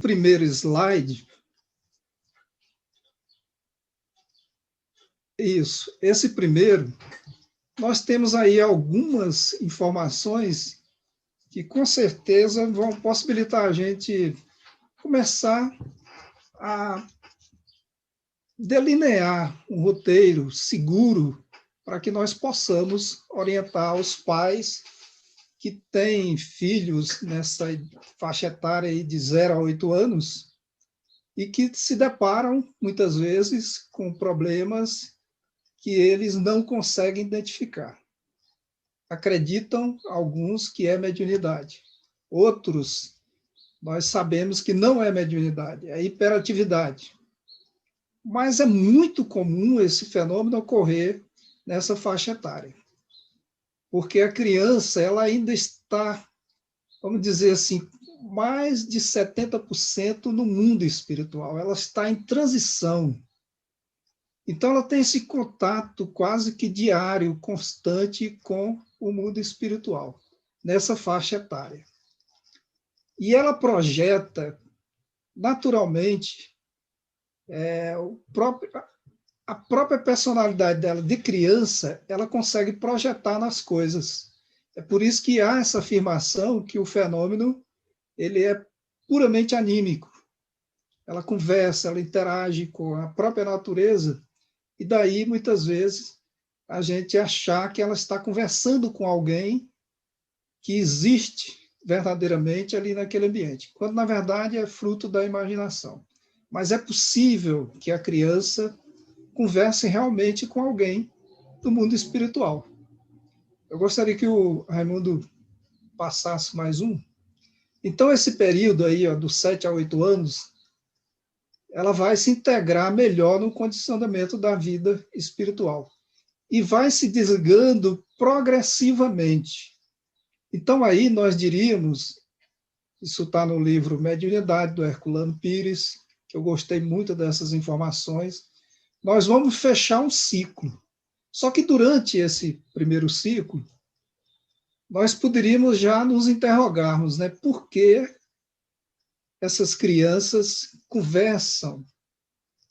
primeiro slide, isso, esse primeiro, nós temos aí algumas informações que com certeza vão possibilitar a gente começar a delinear um roteiro seguro para que nós possamos orientar os pais que têm filhos nessa faixa etária aí de 0 a 8 anos e que se deparam, muitas vezes, com problemas que eles não conseguem identificar. Acreditam alguns que é mediunidade. Outros, nós sabemos que não é mediunidade, é hiperatividade. Mas é muito comum esse fenômeno ocorrer nessa faixa etária. Porque a criança ela ainda está, vamos dizer assim, mais de 70% no mundo espiritual. Ela está em transição. Então, ela tem esse contato quase que diário, constante com o mundo espiritual, nessa faixa etária. E ela projeta, naturalmente, a própria personalidade dela de criança, ela consegue projetar nas coisas. É por isso que há essa afirmação que o fenômeno ele é puramente anímico. Ela conversa, ela interage com a própria natureza, e daí, muitas vezes, a gente achar que ela está conversando com alguém que existe verdadeiramente ali naquele ambiente, quando, na verdade, é fruto da imaginação. Mas é possível que a criança converse realmente com alguém do mundo espiritual. Eu gostaria que o Raimundo passasse mais um. Então, esse período aí, ó, dos 7 a 8 anos, ela vai se integrar melhor no condicionamento da vida espiritual e vai se desligando progressivamente. Então, aí nós diríamos, isso está no livro Mediunidade, do Herculano Pires, que eu gostei muito dessas informações, nós vamos fechar um ciclo. Só que durante esse primeiro ciclo, nós poderíamos já nos interrogarmos, né? Por que essas crianças conversam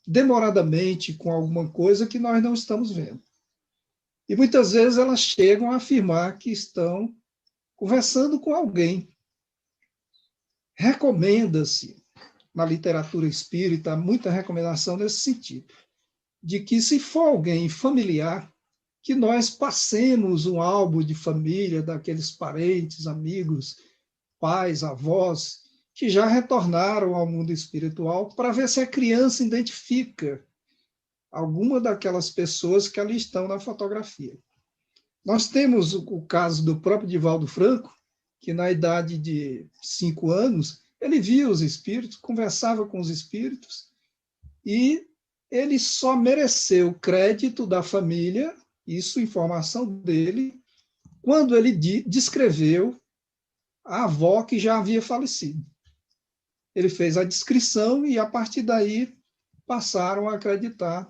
demoradamente com alguma coisa que nós não estamos vendo? E muitas vezes elas chegam a afirmar que estão conversando com alguém. Recomenda-se, na literatura espírita, muita recomendação nesse sentido, de que se for alguém familiar, que nós passemos um álbum de família daqueles parentes, amigos, pais, avós, que já retornaram ao mundo espiritual, para ver se a criança identifica alguma daquelas pessoas que ali estão na fotografia. Nós temos o caso do próprio Divaldo Franco, que na idade de 5 anos, ele via os espíritos, conversava com os espíritos, e ele só mereceu crédito da família, isso informação dele, quando ele descreveu a avó que já havia falecido. Ele fez a descrição e, a partir daí, passaram a acreditar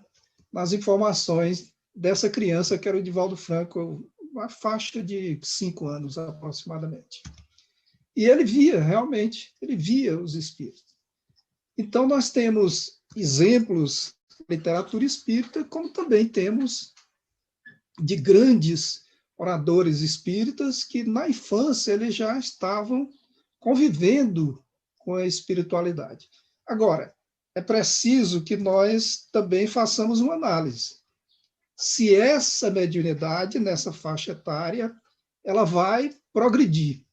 nas informações dessa criança, que era o Divaldo Franco, uma faixa de 5 anos aproximadamente. E ele via, realmente, ele via os espíritos. Então, nós temos exemplos da literatura espírita, como também temos de grandes oradores espíritas que, na infância, eles já estavam convivendo com a espiritualidade. Agora, é preciso que nós também façamos uma análise. Se essa mediunidade, nessa faixa etária, ela vai progredir.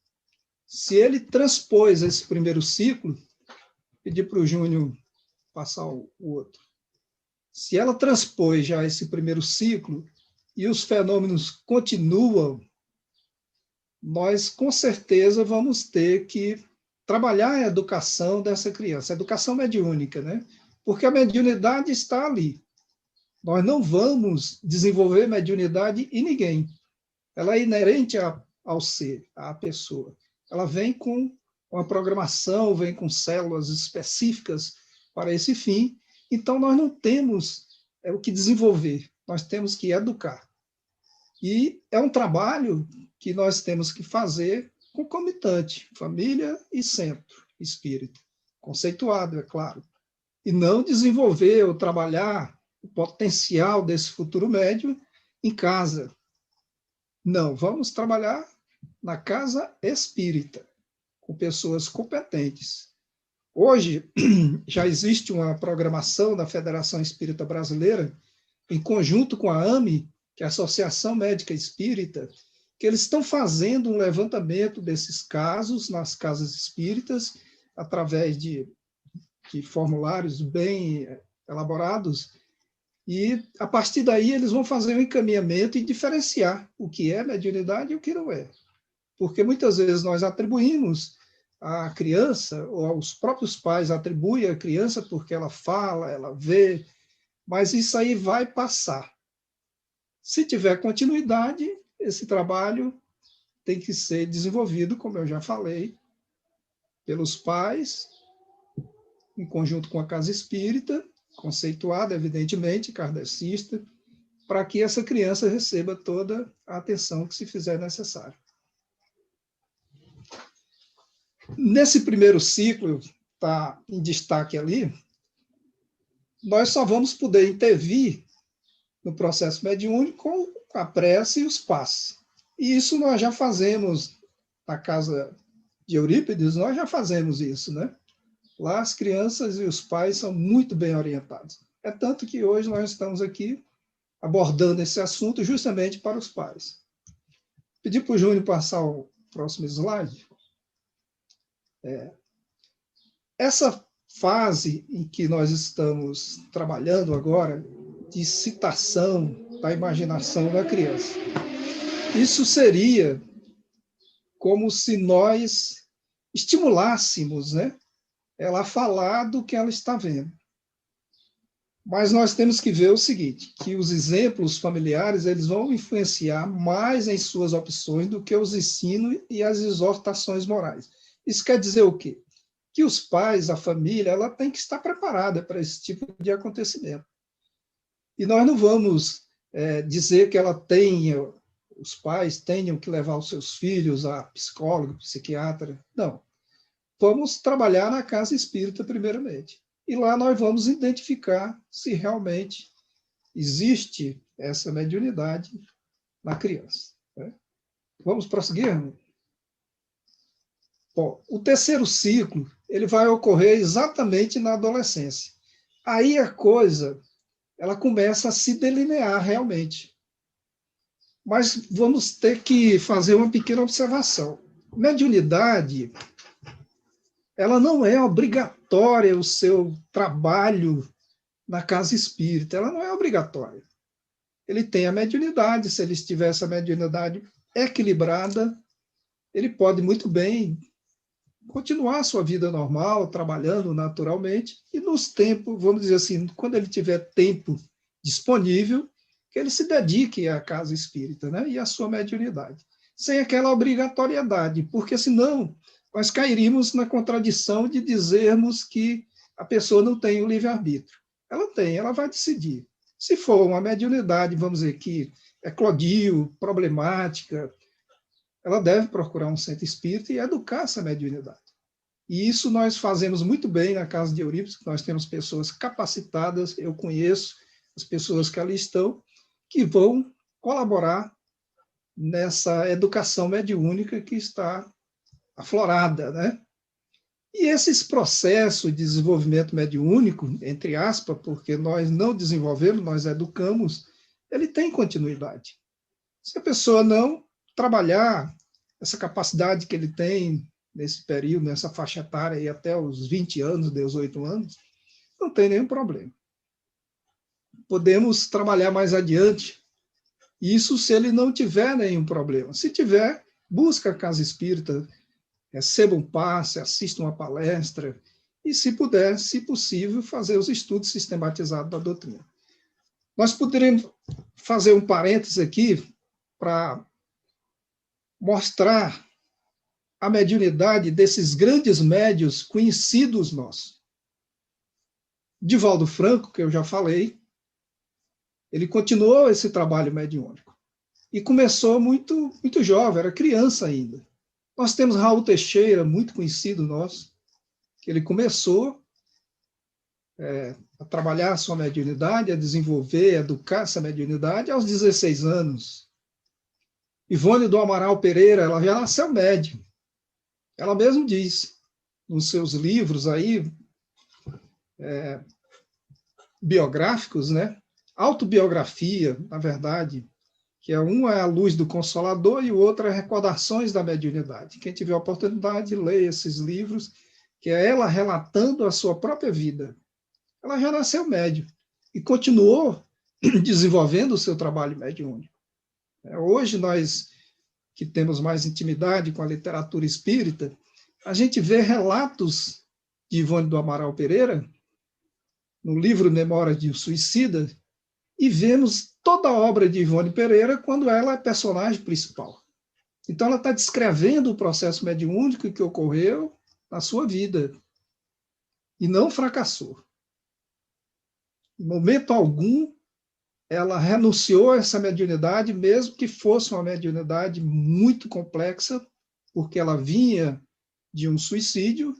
Se ele transpôs esse primeiro ciclo, pedir para o Júnior passar o outro. Se ela transpôs já esse primeiro ciclo e os fenômenos continuam, nós com certeza vamos ter que trabalhar a educação dessa criança, a educação mediúnica, né? Porque a mediunidade está ali. Nós não vamos desenvolver mediunidade em ninguém. Ela é inerente ao ser, à pessoa. Ela vem com uma programação, vem com células específicas para esse fim. Então, nós não temos o que desenvolver, nós temos que educar. E é um trabalho que nós temos que fazer concomitante, família e centro espírita. conceituado, é claro, e não desenvolver ou trabalhar o potencial desse futuro médium em casa. Não, vamos trabalhar na casa espírita, com pessoas competentes. Hoje, já existe uma programação da Federação Espírita Brasileira, em conjunto com a AME, que é a Associação Médica Espírita, que eles estão fazendo um levantamento desses casos nas casas espíritas, através de formulários bem elaborados, e, a partir daí, eles vão fazer um encaminhamento e diferenciar o que é mediunidade e o que não é. Porque, muitas vezes, nós atribuímos à criança, ou os próprios pais atribuem à criança porque ela fala, ela vê, mas isso aí vai passar. Se tiver continuidade, esse trabalho tem que ser desenvolvido, como eu já falei, pelos pais, em conjunto com a casa espírita, conceituada, evidentemente, kardecista, para que essa criança receba toda a atenção que se fizer necessário. Nesse primeiro ciclo, está em destaque ali, nós só vamos poder intervir no processo mediúnico com a prece e os passes. E isso nós já fazemos na casa de Eurípides, nós já fazemos isso, né? Lá as crianças e os pais são muito bem orientados. É tanto que hoje nós estamos aqui abordando esse assunto justamente para os pais. Pedi para o Júnior passar o próximo slide. Essa fase em que nós estamos trabalhando agora, de citação da imaginação da criança, isso seria como se nós estimulássemos, né, ela a falar do que ela está vendo. Mas nós temos que ver o seguinte, que os exemplos familiares eles vão influenciar mais em suas opções do que os ensinos e as exortações morais. Isso quer dizer o quê? Que os pais, a família, ela tem que estar preparada para esse tipo de acontecimento. E nós não vamos dizer que ela tenha, os pais tenham que levar os seus filhos a psicólogo, psiquiatra. Não. Vamos trabalhar na casa espírita primeiramente. E lá nós vamos identificar se realmente existe essa mediunidade na criança. Né? Vamos prosseguir? Bom, o terceiro ciclo ele vai ocorrer exatamente na adolescência. Aí a coisa ela começa a se delinear realmente. Mas vamos ter que fazer uma pequena observação. Mediunidade, ela não é obrigatória o seu trabalho na casa espírita, ela não é obrigatória. Ele tem a mediunidade, se ele tiver essa mediunidade equilibrada, ele pode muito bem continuar a sua vida normal, trabalhando naturalmente, e nos tempos, vamos dizer assim, quando ele tiver tempo disponível, que ele se dedique à casa espírita, né, e à sua mediunidade, sem aquela obrigatoriedade, porque senão nós cairíamos na contradição de dizermos que a pessoa não tem o livre-arbítrio. Ela tem, ela vai decidir. Se for uma mediunidade, vamos dizer, que é clodio, problemática, ela deve procurar um centro espírita e educar essa mediunidade. E isso nós fazemos muito bem na casa de Eurípides, que nós temos pessoas capacitadas, eu conheço as pessoas que ali estão, que vão colaborar nessa educação mediúnica que está aflorada, né? E esses processos de desenvolvimento mediúnico, entre aspas, porque nós não desenvolvemos, nós educamos, ele tem continuidade. Se a pessoa não trabalhar essa capacidade que ele tem nesse período, nessa faixa etária, aí até os 20 anos, 18 anos, não tem nenhum problema. Podemos trabalhar mais adiante, isso se ele não tiver nenhum problema. Se tiver, busca a casa espírita, receba um passe, assista uma palestra, e se puder, se possível, fazer os estudos sistematizados da doutrina. Nós poderíamos fazer um parênteses aqui para mostrar a mediunidade desses grandes médios conhecidos nossos. Divaldo Franco, que eu já falei, ele continuou esse trabalho mediúnico. E começou muito, muito jovem, era criança ainda. Nós temos Raul Teixeira, muito conhecido nosso, que ele começou a trabalhar a sua mediunidade, a desenvolver, a educar essa mediunidade aos 16 anos. Ivone do Amaral Pereira, ela já nasceu médium. Ela mesma diz, nos seus livros aí, biográficos, né? Autobiografia, na verdade, que um é A Luz do Consolador e o outro é Recordações da Mediunidade. Quem tiver a oportunidade, leia esses livros, que é ela relatando a sua própria vida. Ela já nasceu médium e continuou desenvolvendo o seu trabalho mediúnico. Hoje, nós que temos mais intimidade com a literatura espírita, a gente vê relatos de Ivone do Amaral Pereira, no livro Memórias de um Suicida, e vemos toda a obra de Ivone Pereira quando ela é personagem principal. Então, ela está descrevendo o processo mediúnico que ocorreu na sua vida e não fracassou. Em momento algum, ela renunciou a essa mediunidade, mesmo que fosse uma mediunidade muito complexa, porque ela vinha de um suicídio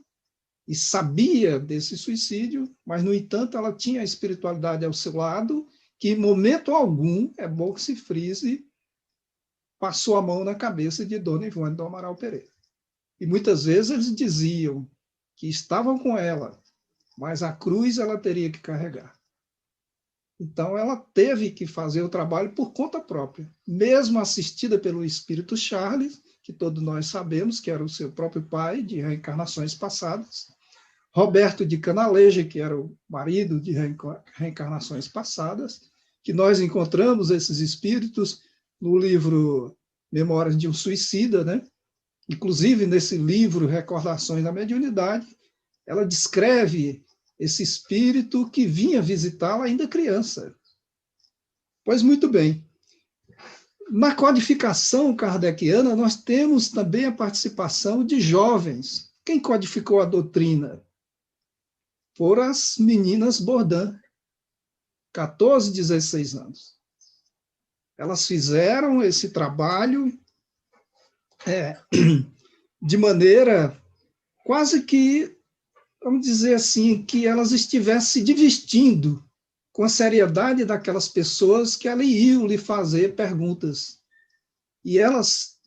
e sabia desse suicídio, mas, no entanto, ela tinha a espiritualidade ao seu lado, que, em momento algum, é bom que se frise, passou a mão na cabeça de Dona Ivone do Amaral Pereira. E muitas vezes eles diziam que estavam com ela, mas a cruz ela teria que carregar. Então, ela teve que fazer o trabalho por conta própria, mesmo assistida pelo espírito Charles, que todos nós sabemos que era o seu próprio pai, de reencarnações passadas, Roberto de Canaleja, que era o marido de reencarnações passadas, que nós encontramos esses espíritos no livro Memórias de um Suicida, né? Inclusive, nesse livro, Recordações da Mediunidade, ela descreve esse espírito que vinha visitá-la ainda criança. Pois muito bem. Na codificação kardeciana, nós temos também a participação de jovens. Quem codificou a doutrina? Foram as meninas Bourdin, 14, 16 anos. Elas fizeram esse trabalho de maneira quase que, vamos dizer assim, que elas estivessem se divertindo com a seriedade daquelas pessoas que ali iam lhe fazer perguntas. E elas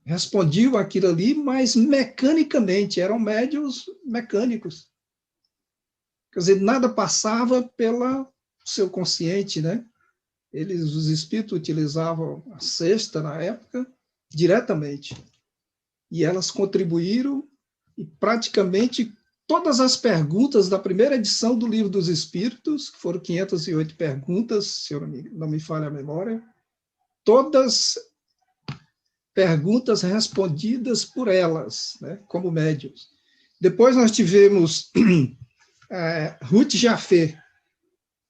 respondiam aquilo ali, mas mecanicamente, eram médiuns mecânicos. Quer dizer, nada passava pelo seu consciente, né? Os espíritos utilizavam a cesta, na época, diretamente. E elas contribuíram, e praticamente todas as perguntas da primeira edição do Livro dos Espíritos, que foram 508 perguntas, se eu não me falha a memória, todas perguntas respondidas por elas, né, como médiuns. Depois nós tivemos Ruth Jaffe,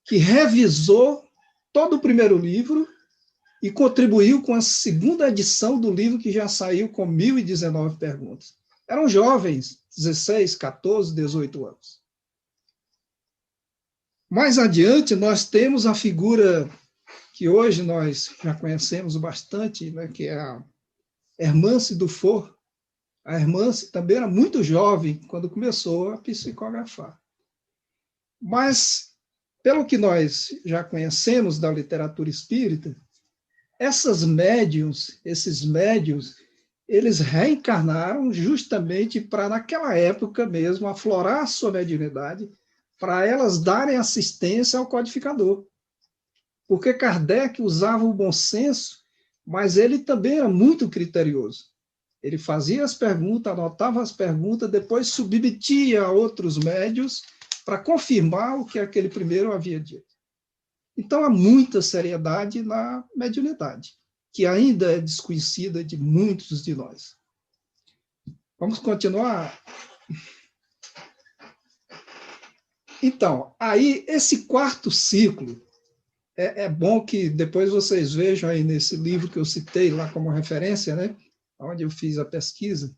que revisou todo o primeiro livro e contribuiu com a segunda edição do livro, que já saiu com 1.019 perguntas. Eram jovens, 16, 14, 18 anos. Mais adiante, nós temos a figura que hoje nós já conhecemos bastante, né, que é a Hermance Dufour. A Hermance também era muito jovem quando começou a psicografar. Mas, pelo que nós já conhecemos da literatura espírita, esses médiuns, eles reencarnaram justamente para, naquela época mesmo, aflorar a sua mediunidade, para elas darem assistência ao codificador. Porque Kardec usava o bom senso, mas ele também era muito criterioso. Ele fazia as perguntas, anotava as perguntas, depois submetia a outros médiuns para confirmar o que aquele primeiro havia dito. Então, há muita seriedade na mediunidade, que ainda é desconhecida de muitos de nós. Vamos continuar? Então, aí, esse quarto ciclo, é bom que depois vocês vejam aí nesse livro que eu citei lá como referência, né, onde eu fiz a pesquisa,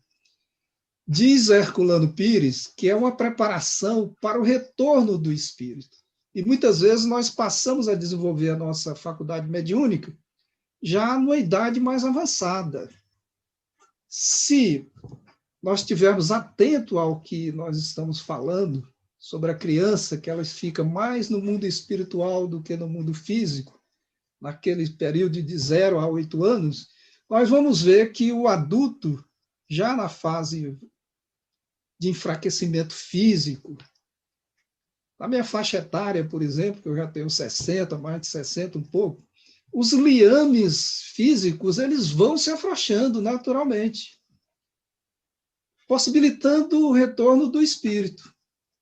diz Herculano Pires que é uma preparação para o retorno do espírito. E muitas vezes nós passamos a desenvolver a nossa faculdade mediúnica já numa idade mais avançada. Se nós estivermos atentos ao que nós estamos falando sobre a criança, que ela fica mais no mundo espiritual do que no mundo físico, naquele período de 0 a 8 anos, nós vamos ver que o adulto, já na fase de enfraquecimento físico, na minha faixa etária, por exemplo, que eu já tenho 60, mais de 60 um pouco, os liames físicos eles vão se afrouxando naturalmente, possibilitando o retorno do espírito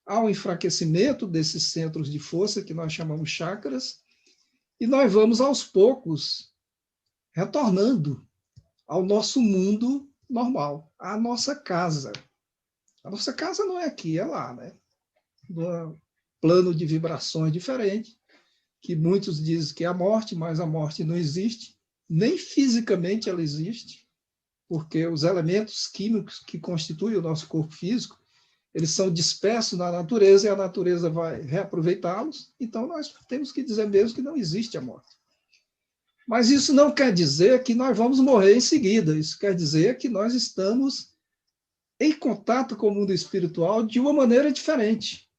ao enfraquecimento desses centros de força que nós chamamos chakras, e nós vamos aos poucos retornando ao nosso mundo normal, à nossa casa. A nossa casa não é aqui, é lá, né? Um plano de vibrações diferente, que muitos dizem que é a morte, mas a morte não existe, nem fisicamente ela existe, porque os elementos químicos que constituem o nosso corpo físico, eles são dispersos na natureza e a natureza vai reaproveitá-los, então nós temos que dizer mesmo que não existe a morte. Mas isso não quer dizer que nós vamos morrer em seguida, isso quer dizer que nós estamos em contato com o mundo espiritual de uma maneira diferente.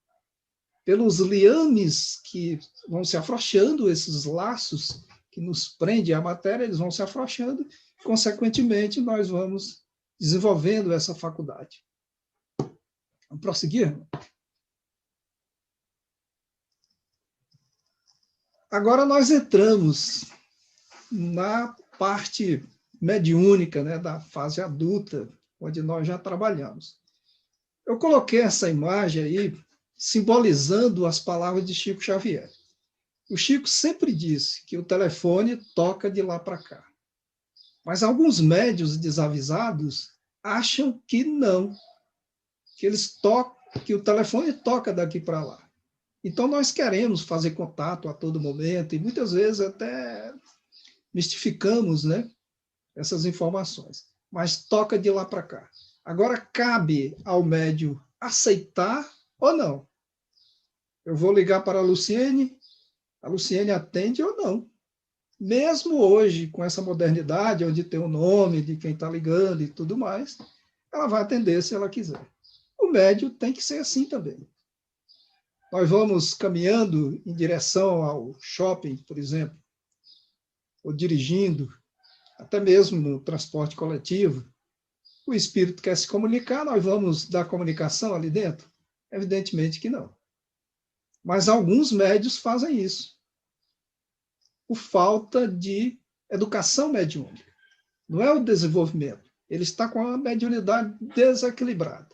Pelos liames que vão se afrouxando, esses laços que nos prendem à matéria, eles vão se afrouxando, consequentemente, nós vamos desenvolvendo essa faculdade. Vamos prosseguir? Agora nós entramos na parte mediúnica, né, da fase adulta, onde nós já trabalhamos. Eu coloquei essa imagem aí, simbolizando as palavras de Chico Xavier. O Chico sempre disse que o telefone toca de lá para cá. Mas alguns médios desavisados acham que não, que o telefone toca daqui para lá. Então nós queremos fazer contato a todo momento e muitas vezes até mistificamos, né, essas informações. Mas toca de lá para cá. Agora cabe ao médium aceitar ou não. Eu vou ligar para a Luciene atende ou não. Mesmo hoje, com essa modernidade, onde tem o nome de quem está ligando e tudo mais, ela vai atender se ela quiser. O médium tem que ser assim também. Nós vamos caminhando em direção ao shopping, por exemplo, ou dirigindo, até mesmo no transporte coletivo. O espírito quer se comunicar, nós vamos dar comunicação ali dentro? Evidentemente que não. Mas alguns médios fazem isso, por falta de educação mediúnica. Não é o desenvolvimento. Ele está com a mediunidade desequilibrada,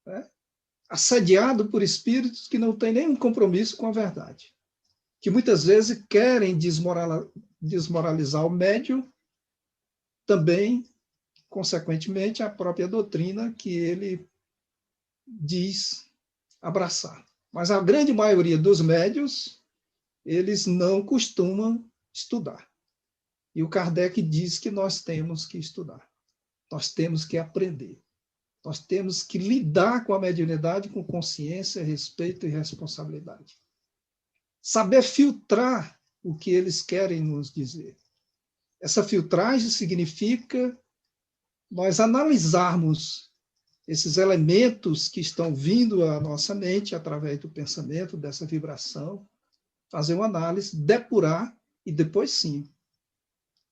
né? Assediado por espíritos que não têm nenhum compromisso com a verdade, que muitas vezes querem desmoralizar o médium, também, consequentemente, a própria doutrina que ele diz abraçar. Mas a grande maioria dos médios, eles não costumam estudar. E o Kardec diz que nós temos que estudar. Nós temos que aprender. Nós temos que lidar com a mediunidade com consciência, respeito e responsabilidade. Saber filtrar o que eles querem nos dizer. Essa filtragem significa nós analisarmos esses elementos que estão vindo à nossa mente através do pensamento, dessa vibração, fazer uma análise, depurar e depois sim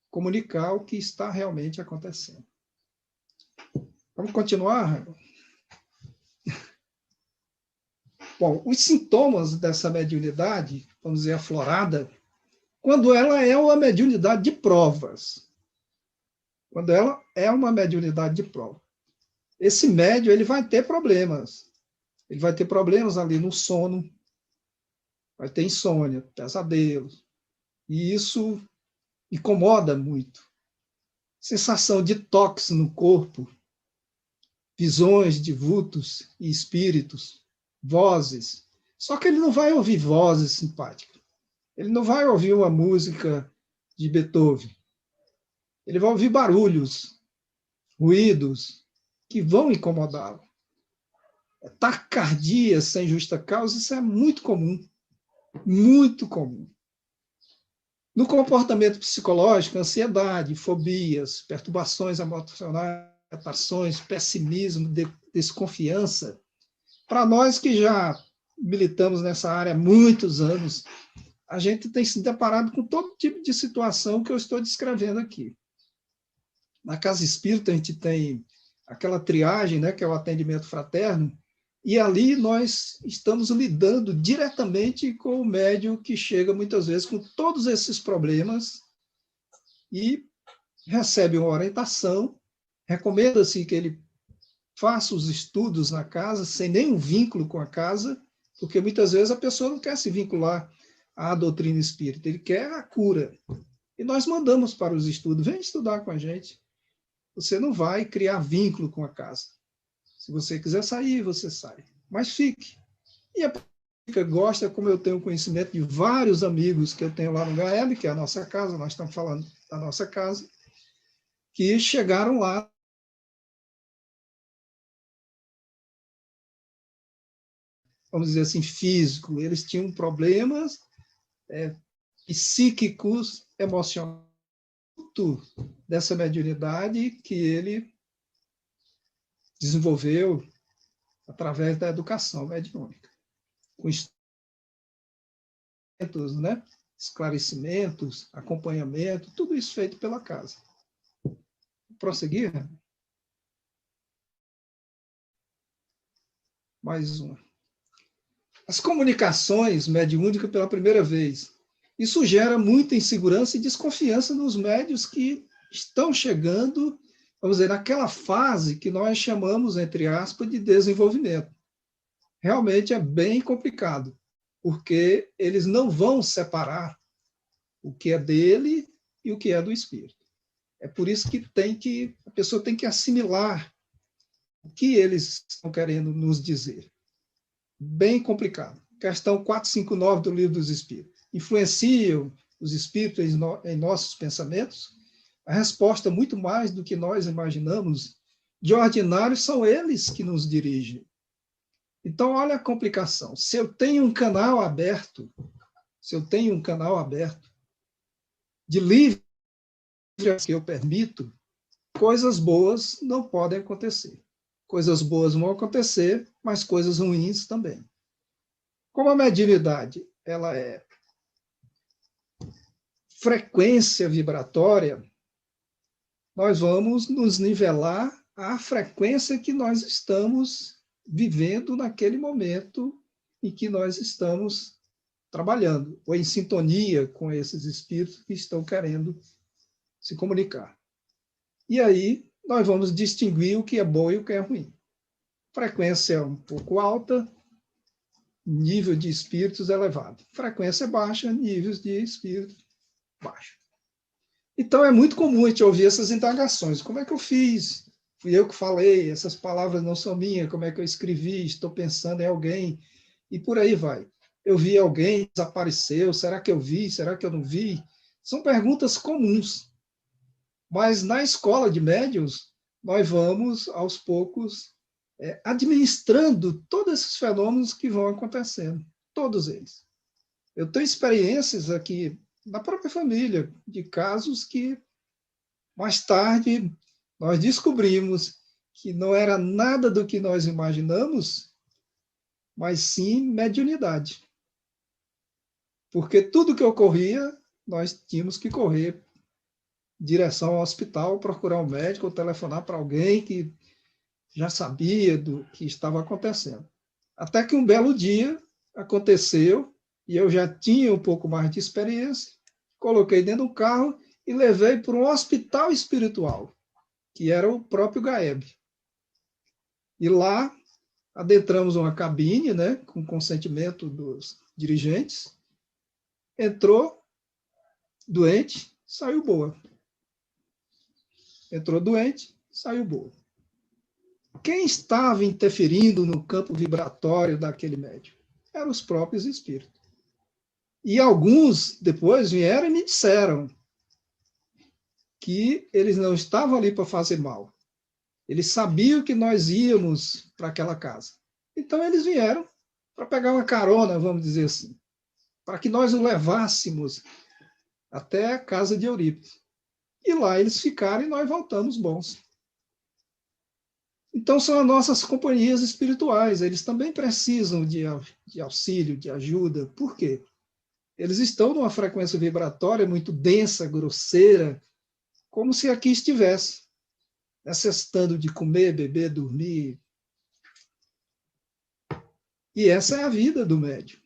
comunicar o que está realmente acontecendo. Vamos continuar? Bom, os sintomas dessa mediunidade, vamos dizer, aflorada, quando ela é uma mediunidade de provas. Quando ela é uma mediunidade de prova. Esse médium, ele vai ter problemas. Ele vai ter problemas ali no sono, vai ter insônia, pesadelos. E isso incomoda muito. Sensação de toque no corpo, visões de vultos e espíritos, vozes. Só que ele não vai ouvir vozes simpáticas. Ele não vai ouvir uma música de Beethoven. Ele vai ouvir barulhos, ruídos, que vão incomodá-lo. Taquicardia sem justa causa, isso é muito comum. Muito comum. No comportamento psicológico, ansiedade, fobias, perturbações emocionais, interpretações, pessimismo, desconfiança. Para nós que já militamos nessa área há muitos anos, a gente tem se deparado com todo tipo de situação que eu estou descrevendo aqui. Na casa espírita, a gente tem aquela triagem, né, que é o atendimento fraterno, e ali nós estamos lidando diretamente com o médium que chega muitas vezes com todos esses problemas e recebe uma orientação, recomenda-se que ele faça os estudos na casa, sem nenhum vínculo com a casa, porque muitas vezes a pessoa não quer se vincular à doutrina espírita, ele quer a cura. E nós mandamos para os estudos, vem estudar com a gente. Você não vai criar vínculo com a casa. Se você quiser sair, você sai. Mas fique. E a pessoa gosta, como eu tenho conhecimento de vários amigos que eu tenho lá no Gaeb, que é a nossa casa, nós estamos falando da nossa casa, que chegaram lá, vamos dizer assim, físico. Eles tinham problemas psíquicos, emocionais, dessa mediunidade que ele desenvolveu através da educação mediúnica, com instrumentos, né? Esclarecimentos, acompanhamento, tudo isso feito pela casa. Prosseguir? Mais uma. As comunicações mediúnicas pela primeira vez. Isso gera muita insegurança e desconfiança nos médios que estão chegando, vamos dizer, naquela fase que nós chamamos, entre aspas, de desenvolvimento. Realmente é bem complicado, porque eles não vão separar o que é dele e o que é do espírito. É por isso que a pessoa tem que assimilar o que eles estão querendo nos dizer. Bem complicado. Questão 459 do Livro dos Espíritos. Influenciam os espíritos em nossos pensamentos? A resposta, muito mais do que nós imaginamos, de ordinário, são eles que nos dirigem. Então, olha a complicação. Se eu tenho um canal aberto, de livre que eu permito, coisas boas não podem acontecer. Coisas boas vão acontecer, mas coisas ruins também. Como a mediunidade ela é frequência vibratória, nós vamos nos nivelar à frequência que nós estamos vivendo naquele momento em que nós estamos trabalhando, ou em sintonia com esses espíritos que estão querendo se comunicar. E aí nós vamos distinguir o que é bom e o que é ruim. Frequência um pouco alta, nível de espíritos elevado. Frequência baixa, níveis de espíritos baixos. Então é muito comum a gente ouvir essas indagações. Como é que eu fiz? Fui eu que falei, essas palavras não são minhas, como é que eu escrevi? Estou pensando em alguém. E por aí vai. Eu vi alguém, desapareceu, será que eu vi? Será que eu não vi? São perguntas comuns. Mas na escola de médiuns, nós vamos, aos poucos, administrando todos esses fenômenos que vão acontecendo, todos eles. Eu tenho experiências aqui na própria família, de casos que, mais tarde, nós descobrimos que não era nada do que nós imaginamos, mas sim mediunidade. Porque tudo que ocorria, nós tínhamos que correr em direção ao hospital, procurar um médico, ou telefonar para alguém que já sabia do que estava acontecendo. Até que um belo dia aconteceu, e eu já tinha um pouco mais de experiência, coloquei dentro do carro e levei para um hospital espiritual, que era o próprio Gaeb. E lá adentramos uma cabine, né, com consentimento dos dirigentes, entrou doente, saiu boa. Entrou doente, saiu boa. Quem estava interferindo no campo vibratório daquele médium? Eram os próprios espíritos. E alguns depois vieram e me disseram que eles não estavam ali para fazer mal. Eles sabiam que nós íamos para aquela casa. Então eles vieram para pegar uma carona, vamos dizer assim, para que nós o levássemos até a casa de Eurípides. E lá eles ficaram e nós voltamos bons. Então, são as nossas companhias espirituais, eles também precisam de auxílio, de ajuda. Por quê? Eles estão numa frequência vibratória muito densa, grosseira, como se aqui estivesse, necessitando de comer, beber, dormir. E essa é a vida do médium.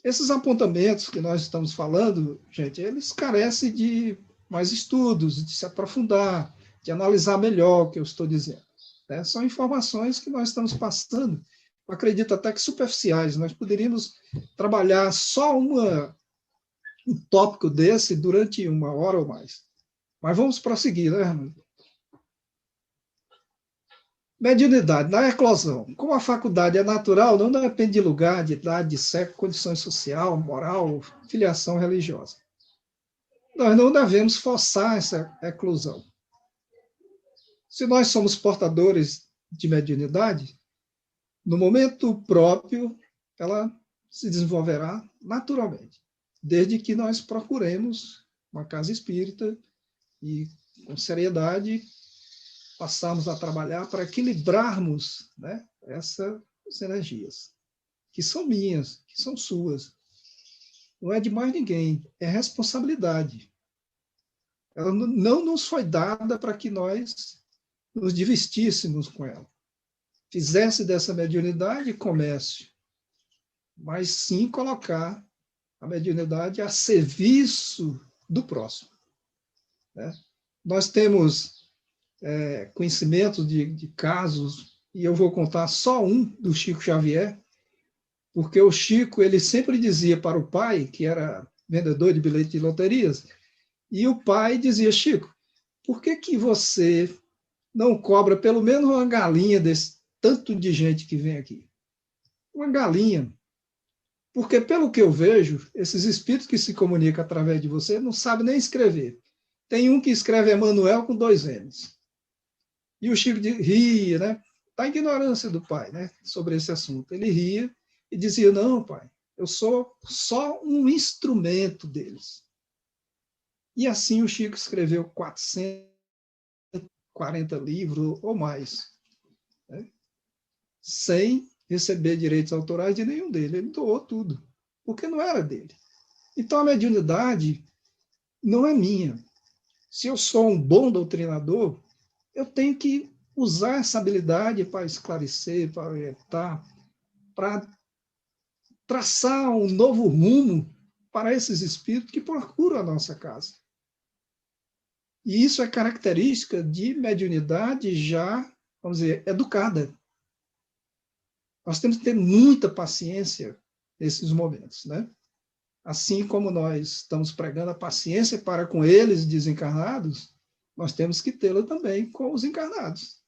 Esses apontamentos que nós estamos falando, gente, eles carecem de mais estudos, de se aprofundar, de analisar melhor o que eu estou dizendo. Né? São informações que nós estamos passando, eu acredito até que superficiais. Nós poderíamos trabalhar só um tópico desse durante 1 hora ou mais. Mas vamos prosseguir, né, Armando? Mediunidade, na eclosão. Como a faculdade é natural, não depende de lugar, de idade, de sexo, condições social, moral, filiação religiosa. Nós não devemos forçar essa eclosão. Se nós somos portadores de mediunidade, no momento próprio, ela se desenvolverá naturalmente, desde que nós procuremos uma casa espírita e, com seriedade, passarmos a trabalhar para equilibrarmos, né, essas energias, que são minhas, que são suas. Não é de mais ninguém, é responsabilidade. Ela não nos foi dada para que nós nos divertíssemos com ela. Fizesse dessa mediunidade comércio, mas sim colocar a mediunidade a serviço do próximo. Né? Nós temos conhecimento de casos, e eu vou contar só um do Chico Xavier, porque o Chico ele sempre dizia para o pai, que era vendedor de bilhete de loterias, e o pai dizia: Chico, por que você não cobra pelo menos uma galinha desse tanto de gente que vem aqui? Uma galinha. Porque, pelo que eu vejo, esses espíritos que se comunicam através de você não sabem nem escrever. Tem um que escreve Emanuel com 2 M's. E o Chico ria, né? Da ignorância do pai, né? Sobre esse assunto. Ele ria e dizia: não, pai, eu sou só um instrumento deles. E assim o Chico escreveu 440 livros ou mais, né? Sem receber direitos autorais de nenhum deles. Ele doou tudo, porque não era dele. Então, a mediunidade não é minha. Se eu sou um bom doutrinador, eu tenho que usar essa habilidade para esclarecer, para orientar, para traçar um novo rumo para esses espíritos que procuram a nossa casa. E isso é característica de mediunidade já, vamos dizer, educada. Nós temos que ter muita paciência nesses momentos, né? Assim como nós estamos pregando a paciência para com eles desencarnados, nós temos que tê-la também com os encarnados.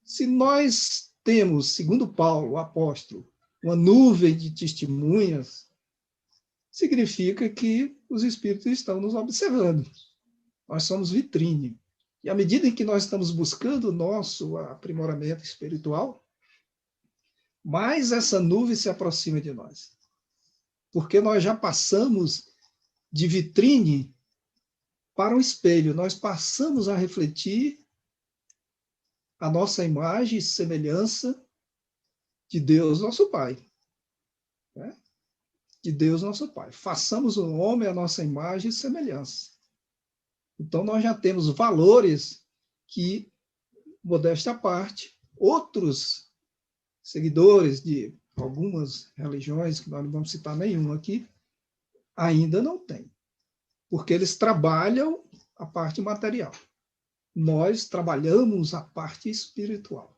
Se nós temos, segundo Paulo, o apóstolo, uma nuvem de testemunhas, significa que os espíritos estão nos observando. Nós somos vitrine. E à medida em que nós estamos buscando o nosso aprimoramento espiritual, mais essa nuvem se aproxima de nós. Porque nós já passamos de vitrine para o espelho, nós passamos a refletir a nossa imagem e semelhança de Deus, nosso Pai. Né? De Deus, nosso Pai. Façamos o homem a nossa imagem e semelhança. Então, nós já temos valores que, modéstia à parte, outros seguidores de algumas religiões, que nós não vamos citar nenhuma aqui, ainda não têm. Porque eles trabalham a parte material. Nós trabalhamos a parte espiritual.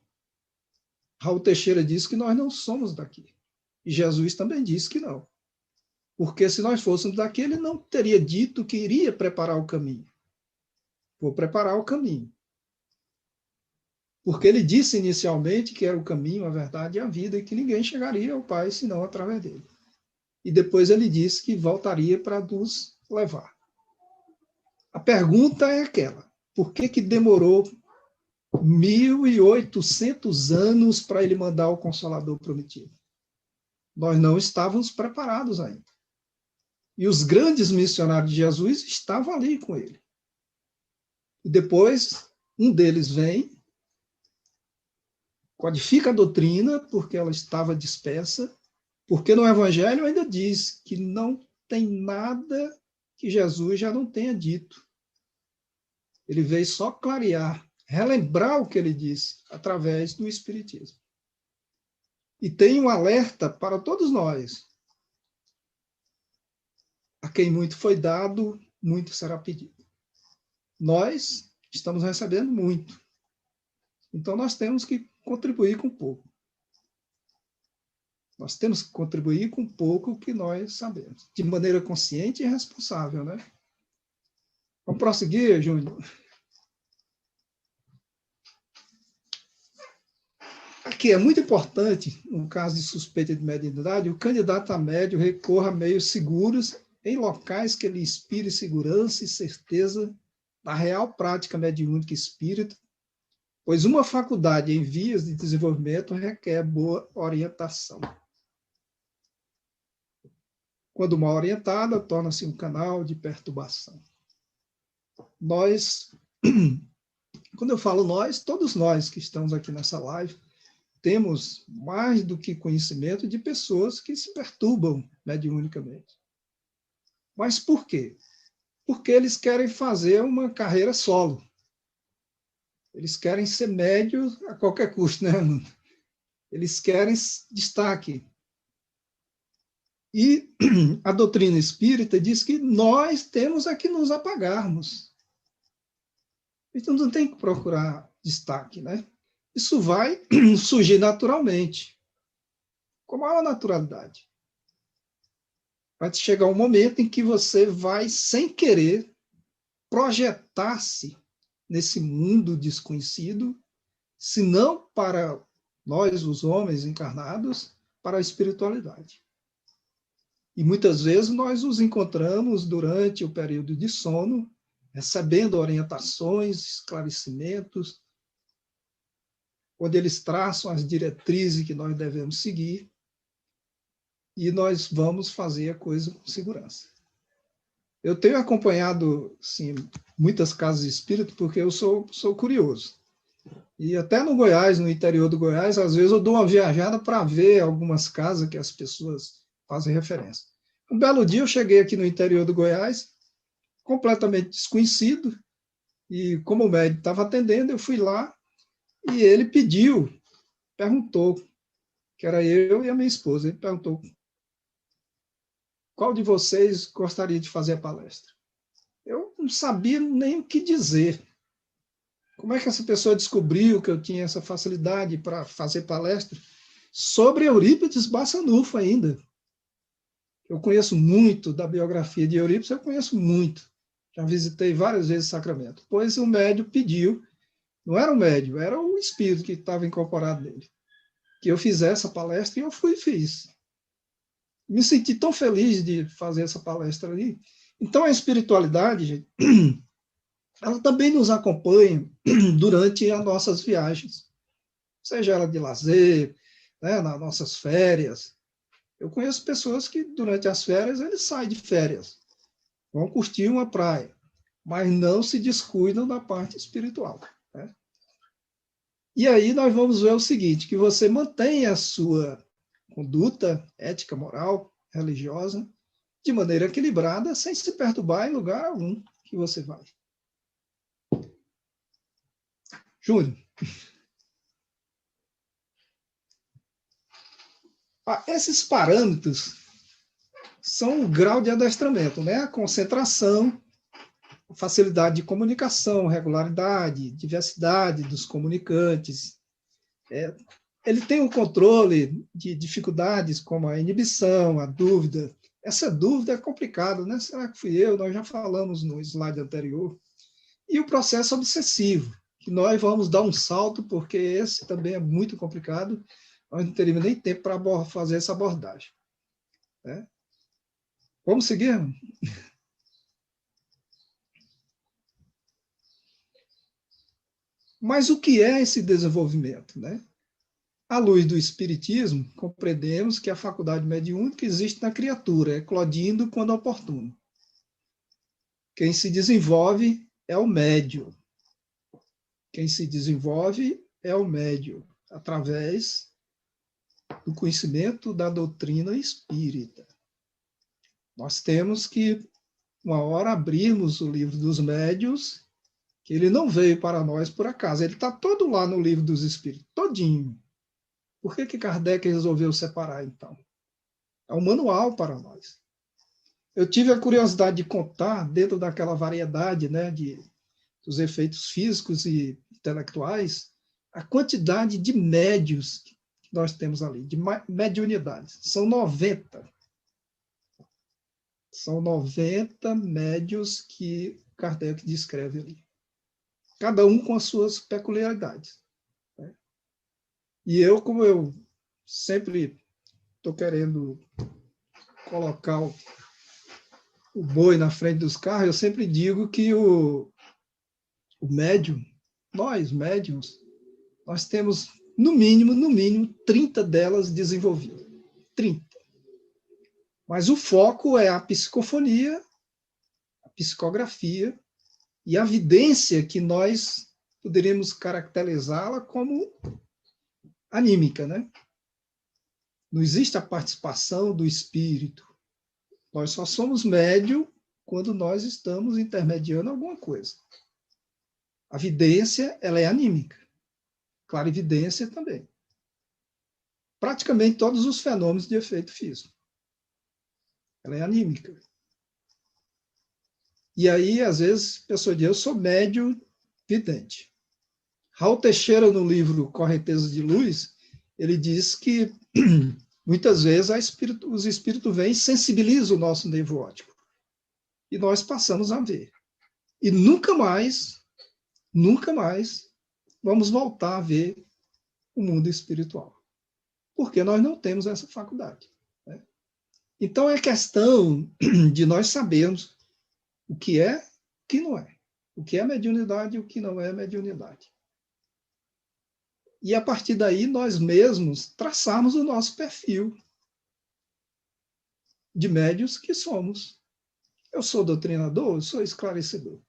Raul Teixeira disse que nós não somos daqui. E Jesus também disse que não. Porque se nós fôssemos daqui, ele não teria dito que iria preparar o caminho. Vou preparar o caminho. Porque ele disse inicialmente que era o caminho, a verdade e a vida, e que ninguém chegaria ao Pai senão através dele. E depois ele disse que voltaria para nos levar. A pergunta é aquela: por que demorou 1.800 anos para ele mandar o Consolador prometido? Nós não estávamos preparados ainda. E os grandes missionários de Jesus estavam ali com ele. E depois, um deles vem codifica a doutrina, porque ela estava dispersa, porque no Evangelho ainda diz que não tem nada que Jesus já não tenha dito. Ele veio só clarear, relembrar o que ele disse, através do Espiritismo. E tem um alerta para todos nós. A quem muito foi dado, muito será pedido. Nós estamos recebendo muito. Então, nós temos que contribuir com pouco. Nós temos que contribuir com pouco que nós sabemos, de maneira consciente e responsável, né? Vamos prosseguir, Júnior? Aqui é muito importante, no caso de suspeita de mediunidade, o candidato a médium recorra a meios seguros em locais que lhe inspire segurança e certeza da real prática mediúnica espírita, pois uma faculdade em vias de desenvolvimento requer boa orientação. Quando mal orientada, torna-se um canal de perturbação. Nós, quando eu falo nós, todos nós que estamos aqui nessa live, temos mais do que conhecimento de pessoas que se perturbam mediunicamente. Mas por quê? Porque eles querem fazer uma carreira solo. Eles querem ser médios a qualquer custo, né? Eles querem destaque. E a doutrina espírita diz que nós temos a que nos apagarmos. Então não tem que procurar destaque, né? Isso vai surgir naturalmente, com a maior naturalidade. Vai chegar um momento em que você vai, sem querer, projetar-se nesse mundo desconhecido, se não para nós, os homens encarnados, para a espiritualidade. E muitas vezes nós os encontramos durante o período de sono, recebendo orientações, esclarecimentos, onde eles traçam as diretrizes que nós devemos seguir, e nós vamos fazer a coisa com segurança. Eu tenho acompanhado, sim, muitas casas espíritas, porque eu sou curioso. E até no Goiás, no interior do Goiás, às vezes eu dou uma viajada para ver algumas casas que as pessoas fazem referência. Um belo dia eu cheguei aqui no interior do Goiás, completamente desconhecido, e como o médico estava atendendo, eu fui lá, e ele perguntou, que era eu e a minha esposa, ele perguntou: qual de vocês gostaria de fazer a palestra? Eu não sabia nem o que dizer. Como é que essa pessoa descobriu que eu tinha essa facilidade para fazer palestra? Sobre Eurípides Barçanufo ainda. Eu conheço muito da biografia de Eurípides, eu conheço muito. Já visitei várias vezes Sacramento. Pois o médium pediu, não era o médium, era o espírito que estava incorporado nele, que eu fizesse a palestra, e eu fui e fiz. Me senti tão feliz de fazer essa palestra ali. Então, a espiritualidade, gente, ela também nos acompanha durante as nossas viagens, seja ela de lazer, né, nas nossas férias. Eu conheço pessoas que, durante as férias, eles saem de férias, vão curtir uma praia, mas não se descuidam da parte espiritual, né? E aí nós vamos ver o seguinte, que você mantenha a sua conduta ética, moral, religiosa, de maneira equilibrada, sem se perturbar em lugar algum que você vai. Júlio. Esses parâmetros são o grau de adestramento, né? A concentração, a facilidade de comunicação, regularidade, diversidade dos comunicantes. Ele tem o controle de dificuldades como a inibição, a dúvida. Essa dúvida é complicada, né? Será que fui eu? Nós já falamos no slide anterior. E o processo obsessivo, que nós vamos dar um salto, porque esse também é muito complicado. Nós não teríamos nem tempo para fazer essa abordagem, né? Vamos seguir? Mas o que é esse desenvolvimento, né? À luz do Espiritismo, compreendemos que a faculdade mediúnica existe na criatura, eclodindo quando oportuno. Quem se desenvolve é o médium. Quem se desenvolve é o médium. através do conhecimento da doutrina espírita. Nós temos que, uma hora, abrirmos o livro dos médiuns, que ele não veio para nós por acaso, ele está todo lá no livro dos espíritos, todinho. Por que Kardec resolveu separar, então? É um manual para nós. Eu tive a curiosidade de contar, dentro daquela variedade, né, dos efeitos físicos e intelectuais, a quantidade de médios que nós temos ali, de mediunidades. São 90. São 90 médios que Kardec descreve ali. Cada um com as suas peculiaridades. Né? E eu, como eu sempre estou querendo colocar o boi na frente dos carros, eu sempre digo que o médium, nós médiums, nós temos, no mínimo, 30 delas desenvolvidas. 30. Mas o foco é a psicofonia, a psicografia e a vidência, que nós poderíamos caracterizá-la como anímica, né? Não existe a participação do espírito. Nós só somos médium quando nós estamos intermediando alguma coisa. A vidência, ela é anímica. Clarividência também. Praticamente todos os fenômenos de efeito físico. Ela é anímica. E aí, às vezes, a pessoa diz, eu sou médium vidente. Raul Teixeira, no livro Correnteza de Luz, ele diz que muitas vezes os espíritos vêm e sensibilizam o nosso nervo óptico. E nós passamos a ver. E nunca mais vamos voltar a ver o mundo espiritual. Porque nós não temos essa faculdade. Né? Então, é questão de nós sabermos o que é, o que não é. O que é mediunidade e o que não é mediunidade. E, a partir daí, nós mesmos traçarmos o nosso perfil de médiuns que somos. Eu sou doutrinador, eu sou esclarecedor.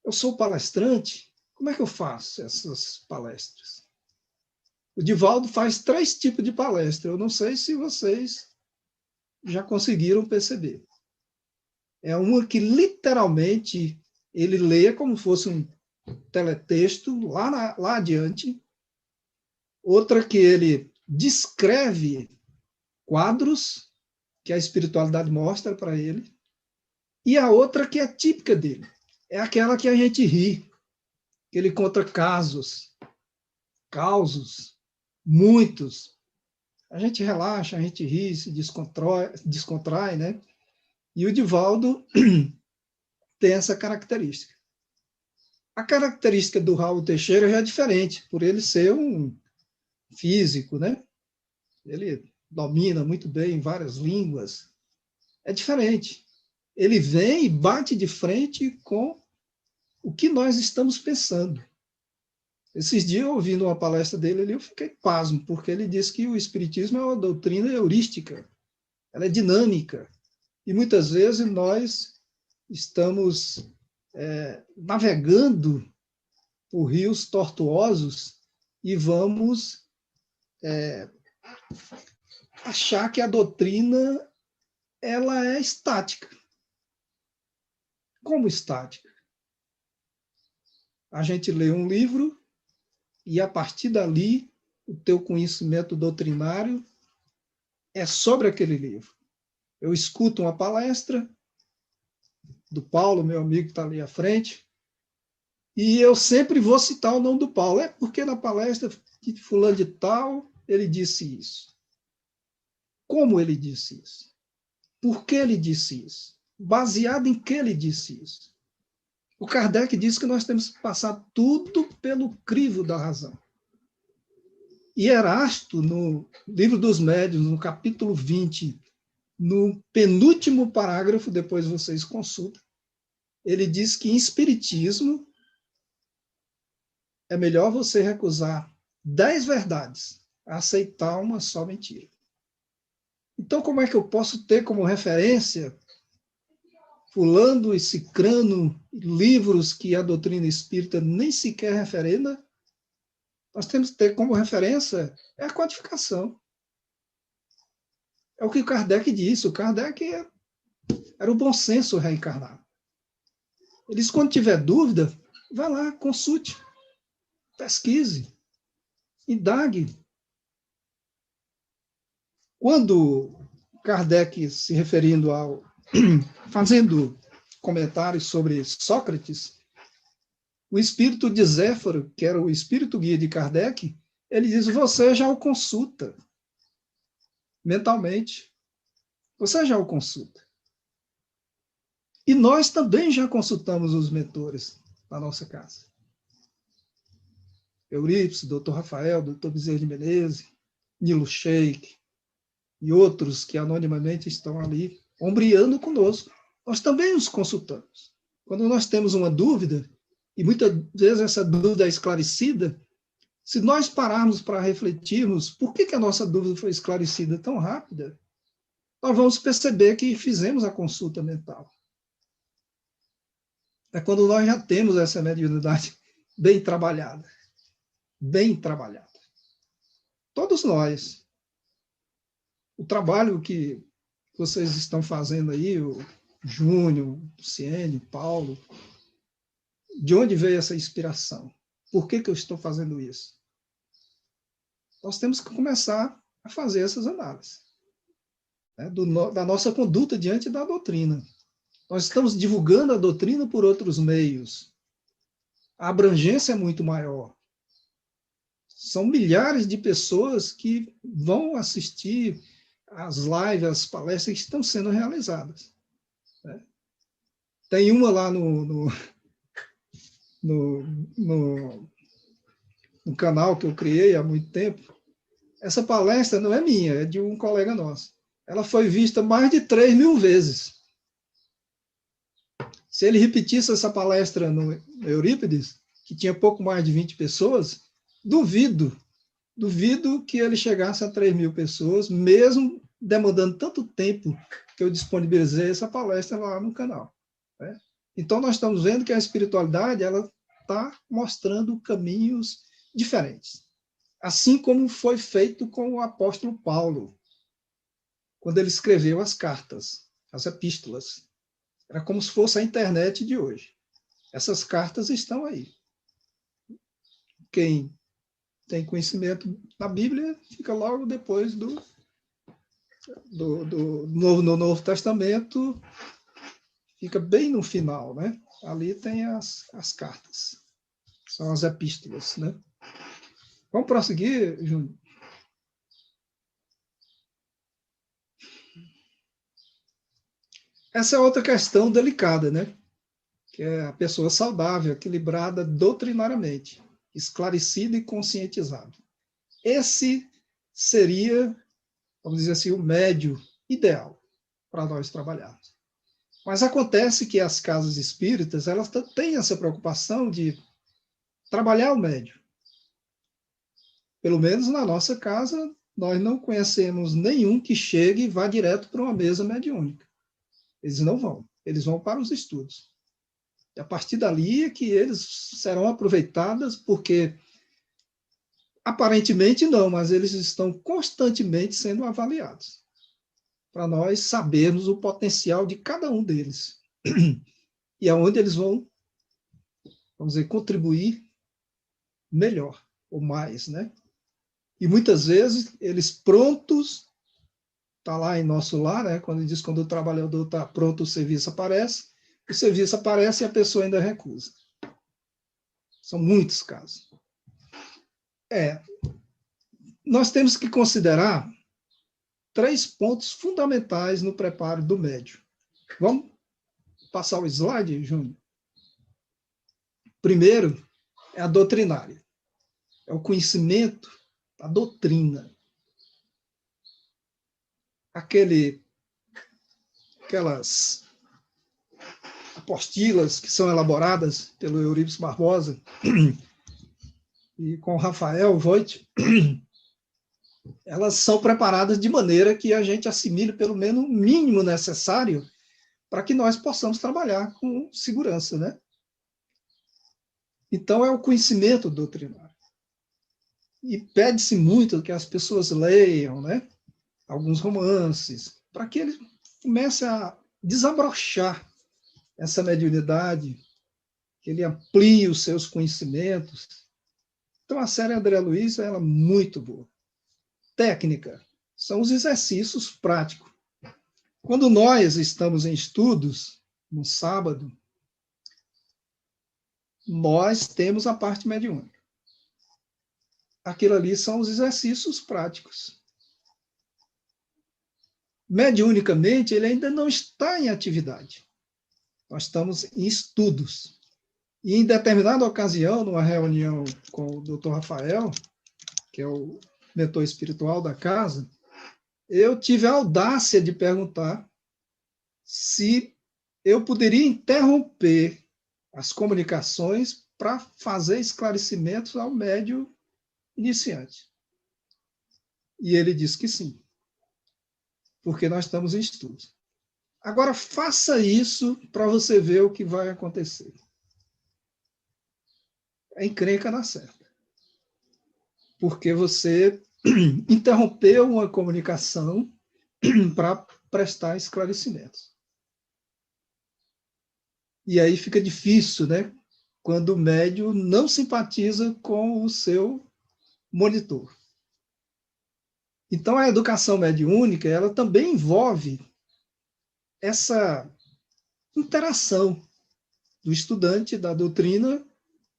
Eu sou palestrante. Como é que eu faço essas palestras? O Divaldo faz 3 tipos de palestra. Eu não sei se vocês já conseguiram perceber. É uma que, literalmente, ele lê como fosse um teletexto lá adiante. Outra que ele descreve quadros que a espiritualidade mostra para ele. E a outra que é típica dele. É aquela que a gente ri. Que ele conta causos, muitos. A gente relaxa, a gente ri, se descontrai, né? E o Divaldo tem essa característica. A característica do Raul Teixeira já é diferente, por ele ser um físico, né? Ele domina muito bem várias línguas. É diferente. Ele vem e bate de frente com o que nós estamos pensando. Esses dias, ouvindo uma palestra dele, eu fiquei pasmo, porque ele disse que o espiritismo é uma doutrina heurística, ela é dinâmica, e muitas vezes nós estamos navegando por rios tortuosos e vamos achar que a doutrina ela é estática. Como estática? A gente lê um livro e, a partir dali, o teu conhecimento doutrinário é sobre aquele livro. Eu escuto uma palestra do Paulo, meu amigo que está ali à frente, e eu sempre vou citar o nome do Paulo. É porque na palestra de fulano de tal, ele disse isso. Como ele disse isso? Por que ele disse isso? Baseado em que ele disse isso? O Kardec diz que nós temos que passar tudo pelo crivo da razão. E Erasto, no Livro dos Médiuns, no capítulo 20, no penúltimo parágrafo, depois vocês consultam, ele diz que em espiritismo é melhor você recusar 10 verdades a aceitar uma só mentira. Então, como é que eu posso ter como referência fulano e cicrano livros que a doutrina espírita nem sequer referenda Nós temos que ter como referência a codificação. É o que o Kardec disse. O Kardec era o bom senso reencarnado. Ele disse, quando tiver dúvida, vá lá, consulte, pesquise, indague. Quando Kardec, se referindo fazendo comentários sobre Sócrates, o espírito de Zéfiro, que era o espírito guia de Kardec, ele diz, você já o consulta mentalmente. Você já o consulta. E nós também já consultamos os mentores na nossa casa. Eurípides, Dr. Rafael, Dr. Bezerra de Menezes, Nilo Sheik e outros que anonimamente estão ali ombreando conosco. Nós também os consultamos. Quando nós temos uma dúvida, e muitas vezes essa dúvida é esclarecida, se nós pararmos para refletirmos por que a nossa dúvida foi esclarecida tão rápida, nós vamos perceber que fizemos a consulta mental. É quando nós já temos essa mediunidade bem trabalhada. Bem trabalhada. Todos nós. O trabalho que vocês estão fazendo aí, o Júnior, o Luciene, o Paulo, de onde veio essa inspiração? Por que eu estou fazendo isso? Nós temos que começar a fazer essas análises, né, da nossa conduta diante da doutrina. Nós estamos divulgando a doutrina por outros meios. A abrangência é muito maior. São milhares de pessoas que vão assistir as lives, as palestras que estão sendo realizadas. Né? Tem uma lá no canal que eu criei há muito tempo. Essa palestra não é minha, é de um colega nosso. Ela foi vista mais de 3.000 vezes. Se ele repetisse essa palestra no Eurípides, que tinha pouco mais de 20 pessoas, duvido que ele chegasse a 3.000 pessoas, mesmo demandando tanto tempo que eu disponibilizei essa palestra lá no canal. Né? Então, nós estamos vendo que a espiritualidade ela está mostrando caminhos diferentes. Assim como foi feito com o apóstolo Paulo, quando ele escreveu as cartas, as epístolas. Era como se fosse a internet de hoje. Essas cartas estão aí. Quem tem conhecimento da Bíblia fica logo depois do Novo Testamento, fica bem no final, né? Ali tem as cartas, são as epístolas, né? Vamos prosseguir, Júnior? Essa é outra questão delicada, né? Que é a pessoa saudável, equilibrada doutrinariamente, esclarecida e conscientizada. Esse seria, vamos dizer assim, o médio ideal para nós trabalharmos. Mas acontece que as casas espíritas, elas têm essa preocupação de trabalhar o médio. Pelo menos na nossa casa, nós não conhecemos nenhum que chegue e vá direto para uma mesa mediúnica. Eles não vão, eles vão para os estudos. E a partir dali é que eles serão aproveitados, porque aparentemente não, mas eles estão constantemente sendo avaliados, para nós sabermos o potencial de cada um deles. E aonde eles vão, vamos dizer, contribuir melhor, ou mais, né? E muitas vezes eles prontos, está lá em nosso lar, né? Quando diz quando o trabalhador está pronto, o serviço aparece e a pessoa ainda recusa. São muitos casos. Nós temos que considerar 3 pontos fundamentais no preparo do médium. Vamos passar o slide, Júnior? Primeiro, é a doutrinária. É o conhecimento da doutrina. Aquelas apostilas que são elaboradas pelo Eurípides Barbosa e com Rafael Voigt, elas são preparadas de maneira que a gente assimile pelo menos o mínimo necessário para que nós possamos trabalhar com segurança, né? Então, é o conhecimento doutrinário. E pede-se muito que as pessoas leiam, né, alguns romances, para que ele comece a desabrochar essa mediunidade, que ele amplie os seus conhecimentos. Então, a série André Luiz ela é muito boa. Técnica, são os exercícios práticos. Quando nós estamos em estudos, no sábado, nós temos a parte mediúnica. Aquilo ali são os exercícios práticos. Mediunicamente, ele ainda não está em atividade. Nós estamos em estudos. E em determinada ocasião, numa reunião com o Dr. Rafael, que é o mentor espiritual da casa, eu tive a audácia de perguntar se eu poderia interromper as comunicações para fazer esclarecimentos ao médium iniciante. E ele disse que sim, porque nós estamos em estudos. Agora, faça isso para você ver o que vai acontecer. A encrenca na certa. Porque você interrompeu uma comunicação para prestar esclarecimentos. E aí fica difícil, né? Quando o médium não simpatiza com o seu monitor. Então, a educação mediúnica, ela também envolve essa interação do estudante da doutrina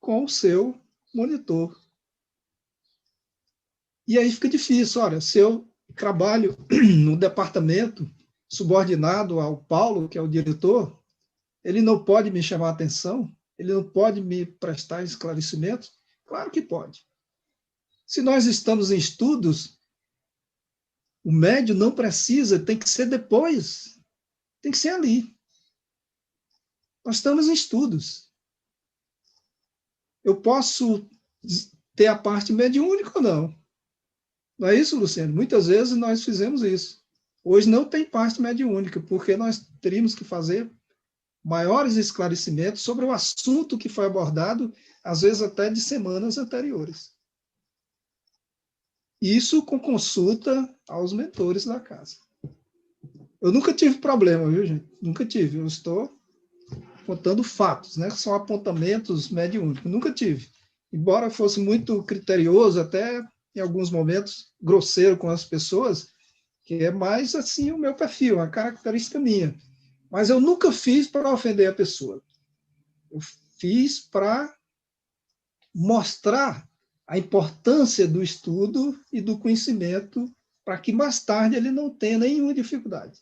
com o seu monitor. E aí fica difícil. Olha, se eu trabalho no departamento subordinado ao Paulo, que é o diretor, ele não pode me chamar a atenção? Ele não pode me prestar esclarecimentos? Claro que pode. Se nós estamos em estudos, o médium não precisa, tem que ser depois. Tem que ser ali. Nós estamos em estudos. Eu posso ter a parte mediúnica ou não? Não é isso, Luciano? Muitas vezes nós fizemos isso. Hoje não tem parte mediúnica, porque nós teríamos que fazer maiores esclarecimentos sobre o assunto que foi abordado, às vezes até de semanas anteriores. Isso com consulta aos mentores da casa. Eu nunca tive problema, viu, gente? Nunca tive. Eu estou contando fatos, né? São apontamentos mediúnicos. Nunca tive. Embora fosse muito criterioso, até em alguns momentos grosseiro com as pessoas, que é mais assim o meu perfil, uma característica minha. Mas eu nunca fiz para ofender a pessoa. Eu fiz para mostrar a importância do estudo e do conhecimento para que mais tarde ele não tenha nenhuma dificuldade.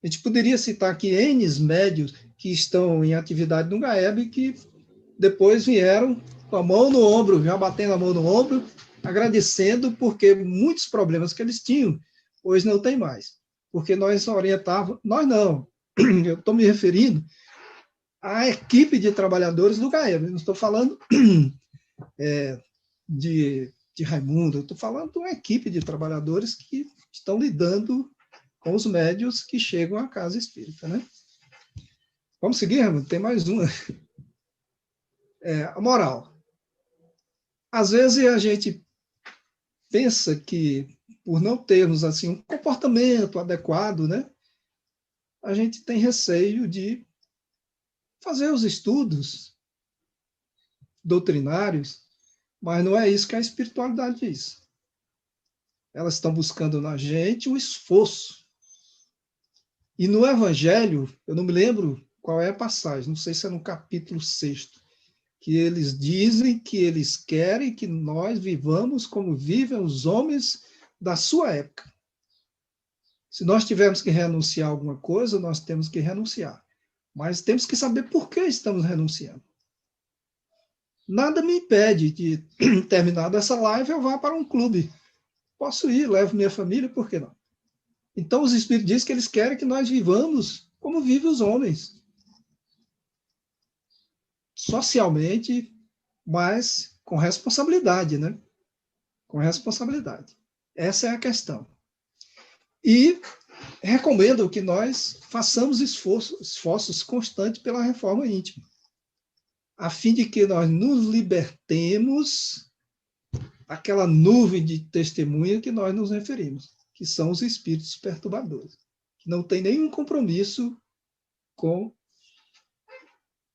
A gente poderia citar aqui N médios que estão em atividade no GAEB que depois vieram com a mão no ombro, já batendo a mão no ombro, agradecendo porque muitos problemas que eles tinham, hoje não tem mais. Porque nós orientávamos, nós não, eu estou me referindo à equipe de trabalhadores do GAEB, não estou falando de Raimundo, eu estou falando de uma equipe de trabalhadores que estão lidando com os médios que chegam à casa espírita, né? Vamos seguir, Raimundo? Tem mais uma. A moral. Às vezes a gente pensa que, por não termos assim um comportamento adequado, né, a gente tem receio de fazer os estudos doutrinários, mas não é isso que a espiritualidade diz. Elas estão buscando na gente um esforço. E no Evangelho, eu não me lembro qual é a passagem, não sei se é no capítulo 6º, que eles dizem que eles querem que nós vivamos como vivem os homens da sua época. Se nós tivermos que renunciar a alguma coisa, nós temos que renunciar. Mas temos que saber por que estamos renunciando. Nada me impede de, terminada essa live, eu vá para um clube. Posso ir, levo minha família, por que não? Então, os Espíritos dizem que eles querem que nós vivamos como vivem os homens. Socialmente, mas com responsabilidade, né? Com responsabilidade. Essa é a questão. E recomendo que nós façamos esforços constantes pela reforma íntima, a fim de que nós nos libertemos aquela nuvem de testemunha que nós nos referimos, que são os espíritos perturbadores, que não tem nenhum compromisso com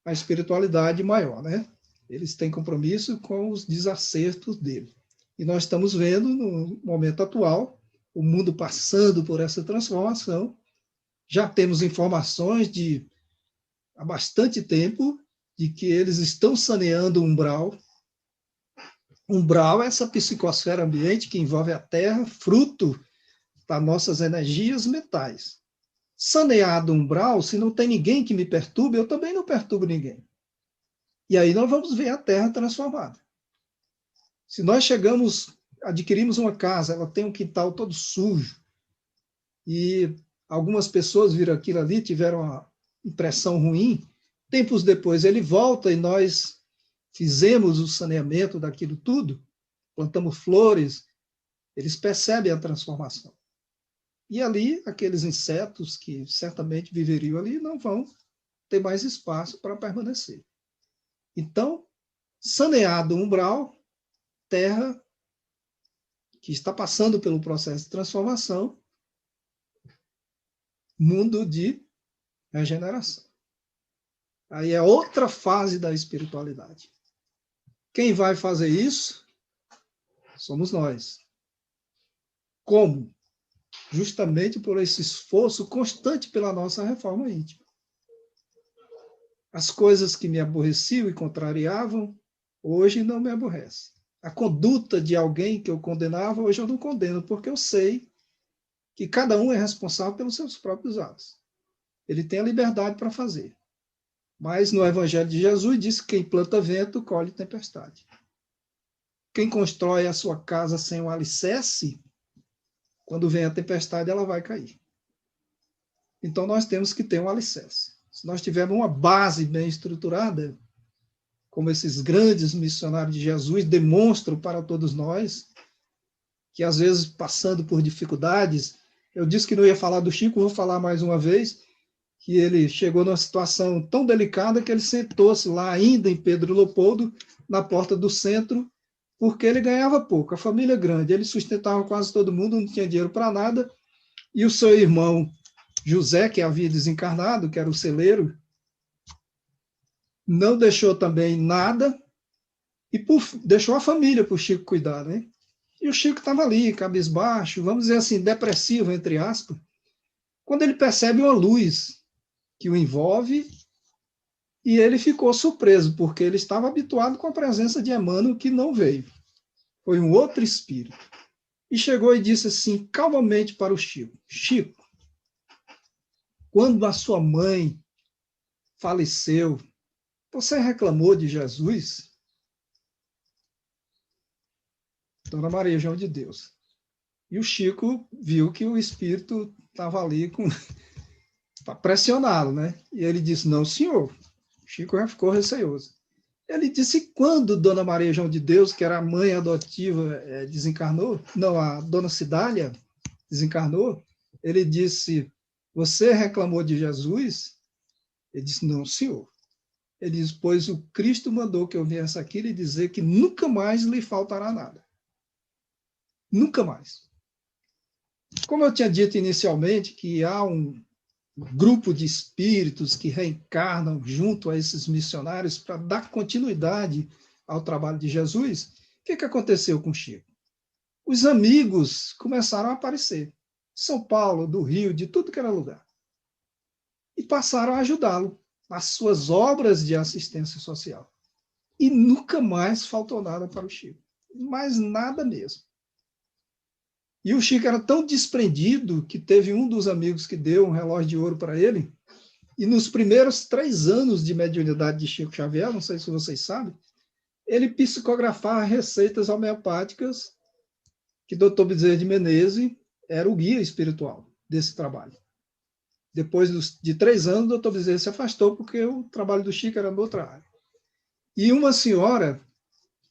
a espiritualidade maior, né? Eles têm compromisso com os desacertos dele. E nós estamos vendo, no momento atual, o mundo passando por essa transformação. Já temos informações há bastante tempo de que eles estão saneando o umbral. Umbral é essa psicosfera ambiente que envolve a Terra, fruto das nossas energias metais. Saneado o umbral, se não tem ninguém que me perturbe, eu também não perturbo ninguém. E aí nós vamos ver a Terra transformada. Se nós adquirimos uma casa, ela tem um quintal todo sujo, e algumas pessoas viram aquilo ali, tiveram uma impressão ruim, tempos depois ele volta e nós fizemos o saneamento daquilo tudo, plantamos flores, eles percebem a transformação. E ali, aqueles insetos que certamente viveriam ali não vão ter mais espaço para permanecer. Então, saneado o umbral, Terra, que está passando pelo processo de transformação, mundo de regeneração. Aí é outra fase da espiritualidade. Quem vai fazer isso? Somos nós. Como? Justamente por esse esforço constante pela nossa reforma íntima. As coisas que me aborreciam e contrariavam, hoje não me aborrecem. A conduta de alguém que eu condenava, hoje eu não condeno, porque eu sei que cada um é responsável pelos seus próprios atos. Ele tem a liberdade para fazer. Mas no Evangelho de Jesus diz que quem planta vento, colhe tempestade. Quem constrói a sua casa sem um alicerce, quando vem a tempestade, ela vai cair. Então nós temos que ter um alicerce. Se nós tivermos uma base bem estruturada, como esses grandes missionários de Jesus demonstram para todos nós, que às vezes passando por dificuldades, eu disse que não ia falar do Chico, vou falar mais uma vez, que ele chegou numa situação tão delicada que ele sentou-se lá ainda em Pedro Leopoldo, na porta do centro, porque ele ganhava pouco, a família grande, ele sustentava quase todo mundo, não tinha dinheiro para nada, e o seu irmão José, que havia desencarnado, que era o celeiro, não deixou também nada e deixou a família para o Chico cuidar, né? E o Chico estava ali, cabisbaixo, vamos dizer assim, depressivo, entre aspas, quando ele percebe uma luz que o envolve e ele ficou surpreso, porque ele estava habituado com a presença de Emmanuel, que não veio. Foi um outro espírito. E chegou e disse assim, calmamente para o Chico, Chico, quando a sua mãe faleceu, você reclamou de Jesus? Dona Maria João de Deus. E o Chico viu que o espírito estava ali para pressioná-lo, né? E ele disse, não, senhor. O Chico já ficou receoso. Ele disse, quando Dona Maria João de Deus, que era a mãe adotiva, desencarnou, não, a Dona Cidália desencarnou, ele disse, você reclamou de Jesus? Ele disse, não, senhor. Ele diz, pois o Cristo mandou que eu viesse aqui lhe dizer que nunca mais lhe faltará nada. Nunca mais. Como eu tinha dito inicialmente, que há um grupo de espíritos que reencarnam junto a esses missionários para dar continuidade ao trabalho de Jesus, o que aconteceu com Chico? Os amigos começaram a aparecer. São Paulo, do Rio, de tudo que era lugar. E passaram a ajudá-lo nas suas obras de assistência social. E nunca mais faltou nada para o Chico. Mais nada mesmo. E o Chico era tão desprendido que teve um dos amigos que deu um relógio de ouro para ele, e nos primeiros 3 anos de mediunidade de Chico Xavier, não sei se vocês sabem, ele psicografava receitas homeopáticas que Dr. Bezerra de Menezes era o guia espiritual desse trabalho. Depois de 3 anos, o Dr. Bezerra se afastou porque o trabalho do Chico era em outra área. E uma senhora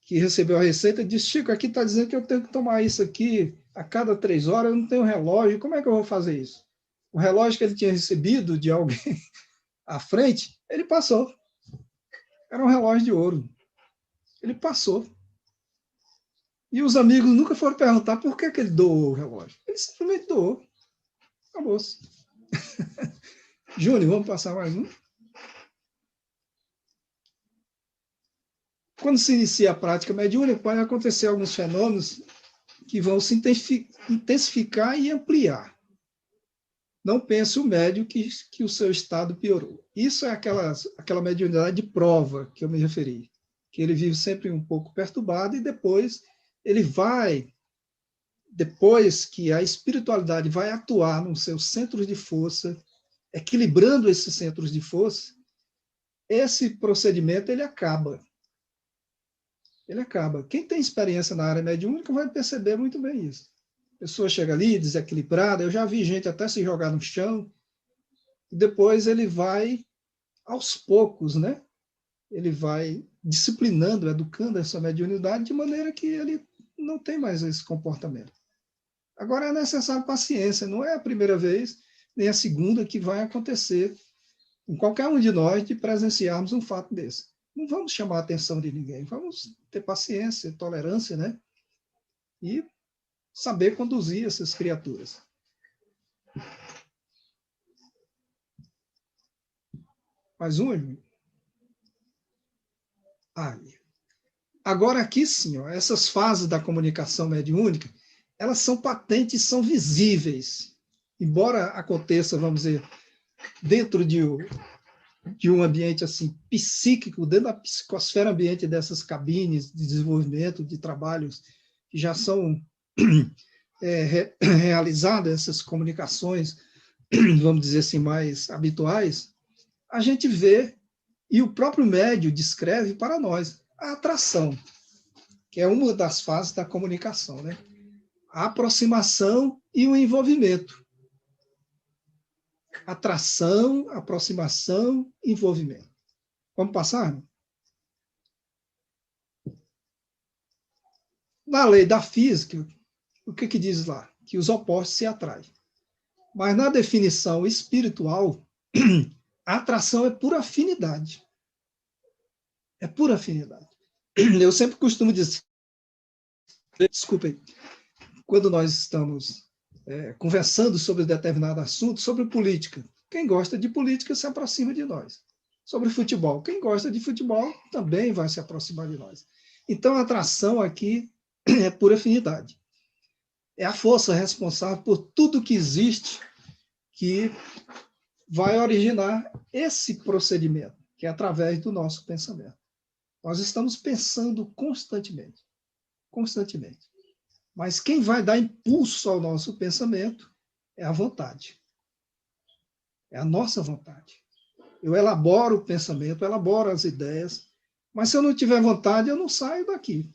que recebeu a receita disse, Chico, aqui está dizendo que eu tenho que tomar isso aqui a cada 3 horas, eu não tenho relógio, como é que eu vou fazer isso? O relógio que ele tinha recebido de alguém à frente, ele passou. Era um relógio de ouro. Ele passou. E os amigos nunca foram perguntar por que ele doou o relógio. Ele simplesmente doou. Acabou-se. Júnior, vamos passar mais um? Quando se inicia a prática mediúnica, pode acontecer alguns fenômenos que vão se intensificar e ampliar. Não pense o médium que o seu estado piorou. Isso é aquela mediunidade de prova que eu me referi, que ele vive sempre um pouco perturbado e depois ele vai, depois que a espiritualidade vai atuar nos seus centros de força, equilibrando esses centros de força, esse procedimento ele acaba. Ele acaba. Quem tem experiência na área mediúnica vai perceber muito bem isso. A pessoa chega ali desequilibrada, eu já vi gente até se jogar no chão, e depois ele vai, aos poucos, né? Ele vai disciplinando, educando essa mediunidade de maneira que ele não tem mais esse comportamento. Agora é necessário paciência, não é a primeira vez, nem a segunda que vai acontecer com qualquer um de nós de presenciarmos um fato desse. Não vamos chamar a atenção de ninguém, vamos ter paciência, tolerância, né? E saber conduzir essas criaturas. Mais um, Júnior? Agora aqui sim, ó, essas fases da comunicação mediúnica, elas são patentes, são visíveis. Embora aconteça, vamos dizer, dentro de um ambiente assim psíquico, dentro da psicosfera ambiente dessas cabines de desenvolvimento de trabalhos que já são realizadas, essas comunicações, vamos dizer assim, mais habituais, a gente vê, e o próprio médium descreve para nós, a atração, que é uma das fases da comunicação, né? A aproximação e o envolvimento. Atração, aproximação, envolvimento. Vamos passar? Na lei da física, o que diz lá? Que os opostos se atraem. Mas na definição espiritual, a atração é pura afinidade. É pura afinidade. Eu sempre costumo dizer, desculpem, quando nós estamos conversando sobre determinado assunto, sobre política, quem gosta de política se aproxima de nós. Sobre futebol, quem gosta de futebol também vai se aproximar de nós. Então, a atração aqui é pura afinidade. É a força responsável por tudo que existe que vai originar esse procedimento, que é através do nosso pensamento. Nós estamos pensando constantemente, constantemente. Mas quem vai dar impulso ao nosso pensamento é a vontade. É a nossa vontade. Eu elaboro o pensamento, elaboro as ideias, mas se eu não tiver vontade, eu não saio daqui.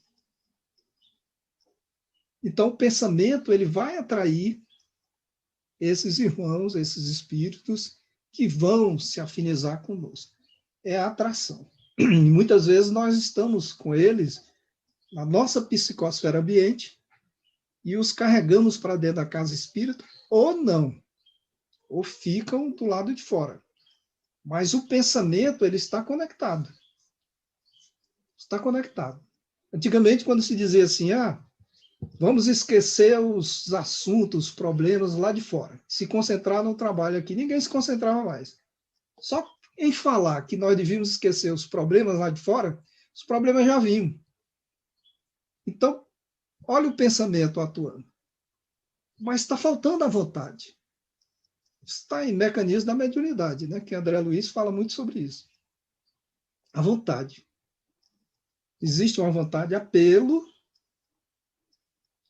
Então, o pensamento ele vai atrair esses irmãos, esses espíritos que vão se afinizar conosco. É a atração. E muitas vezes nós estamos com eles na nossa psicosfera ambiente e os carregamos para dentro da casa espírita, ou não, ou ficam do lado de fora. Mas o pensamento ele está conectado. Está conectado. Antigamente, quando se dizia assim, vamos esquecer os assuntos, os problemas lá de fora, se concentrar no trabalho aqui, ninguém se concentrava mais. Só em falar que nós devíamos esquecer os problemas lá de fora, os problemas já vinham. Então, olha o pensamento atuando. Mas está faltando a vontade. Está em mecanismo da mediunidade, né? Que André Luiz fala muito sobre isso. A vontade. Existe uma vontade de apelo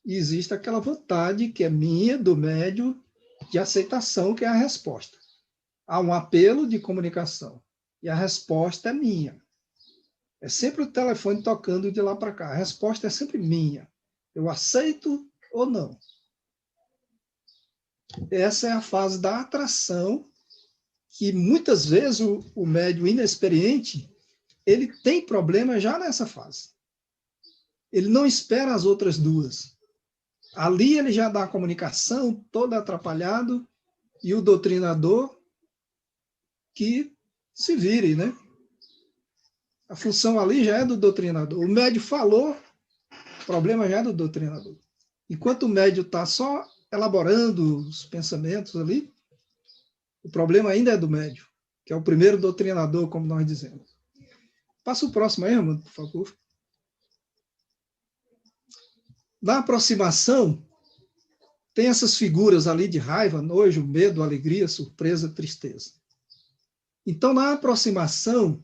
e existe aquela vontade que é minha, do médium, de aceitação, que é a resposta. Há um apelo de comunicação e a resposta é minha. É sempre o telefone tocando de lá para cá. A resposta é sempre minha. Eu aceito ou não. Essa é a fase da atração que muitas vezes o médium inexperiente ele tem problema já nessa fase. Ele não espera as outras duas. Ali ele já dá a comunicação toda atrapalhado e o doutrinador que se vire, né? A função ali já é do doutrinador. O médium falou, O problema já é do doutrinador. Enquanto o médium está só elaborando os pensamentos ali, o problema ainda é do médium, que é o primeiro doutrinador, como nós dizemos. Passa o próximo aí, Ramon, por favor. Na aproximação, tem essas figuras ali de raiva, nojo, medo, alegria, surpresa, tristeza. Então, na aproximação,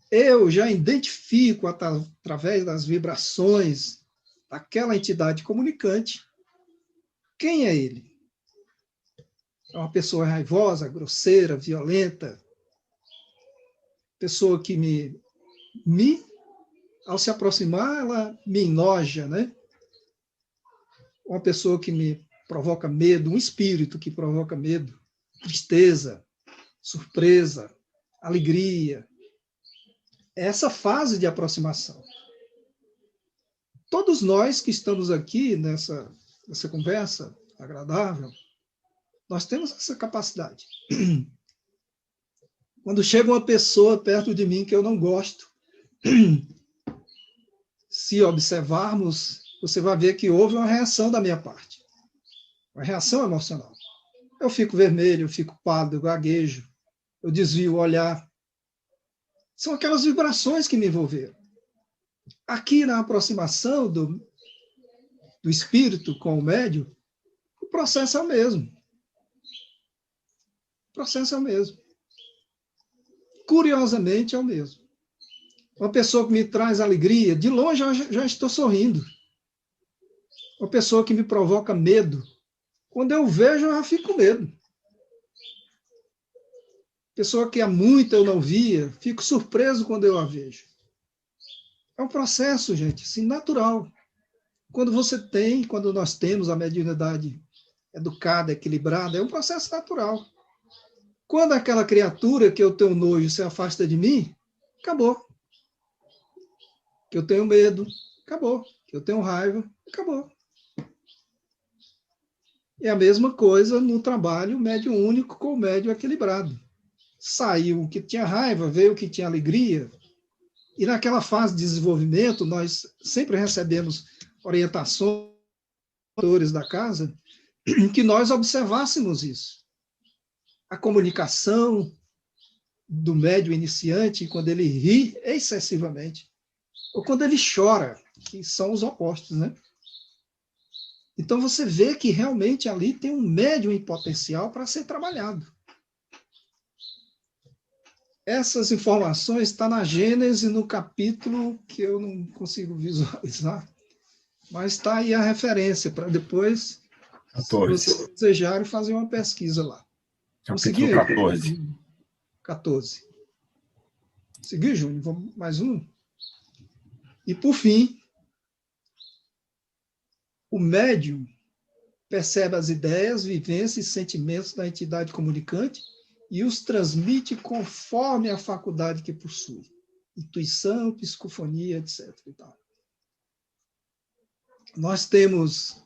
eu já identifico, através das vibrações daquela entidade comunicante, quem é ele. É uma pessoa raivosa, grosseira, violenta, pessoa que ao se aproximar, ela me enoja, né? Uma pessoa que me provoca medo, um espírito que provoca medo, tristeza, surpresa, alegria. Essa fase de aproximação. Todos nós que estamos aqui nessa conversa agradável, nós temos essa capacidade. Quando chega uma pessoa perto de mim que eu não gosto, se observarmos, você vai ver que houve uma reação da minha parte. Uma reação emocional. Eu fico vermelho, eu fico pálido, eu gaguejo, eu desvio o olhar. São aquelas vibrações que me envolveram. Aqui na aproximação do espírito com o médium, o processo é o mesmo. O processo é o mesmo. Curiosamente, é o mesmo. Uma pessoa que me traz alegria, de longe eu já estou sorrindo. Uma pessoa que me provoca medo, quando eu vejo, eu já fico com medo. Pessoa que há muito eu não via, fico surpreso quando eu a vejo. É um processo, gente, assim, natural. Quando nós temos a mediunidade educada, equilibrada, é um processo natural. Quando aquela criatura que eu tenho nojo se afasta de mim, acabou. Que eu tenho medo, acabou. Que eu tenho raiva, acabou. É a mesma coisa no trabalho médium único com o médium equilibrado. Saiu o que tinha raiva, veio o que tinha alegria. E naquela fase de desenvolvimento, nós sempre recebemos orientações da casa que nós observássemos isso. A comunicação do médium iniciante, quando ele ri excessivamente, ou quando ele chora, que são os opostos, né? Então você vê que realmente ali tem um médium em potencial para ser trabalhado. Essas informações estão na Gênese, no capítulo que eu não consigo visualizar, mas está aí a referência para depois, 14. Se vocês desejarem, fazer uma pesquisa lá. Capítulo 14. 14. Seguir, Júnior? Vamos mais um? E, por fim, o médium percebe as ideias, vivências e sentimentos da entidade comunicante e os transmite conforme a faculdade que possui. Intuição, psicofonia, etc. E tal. Nós temos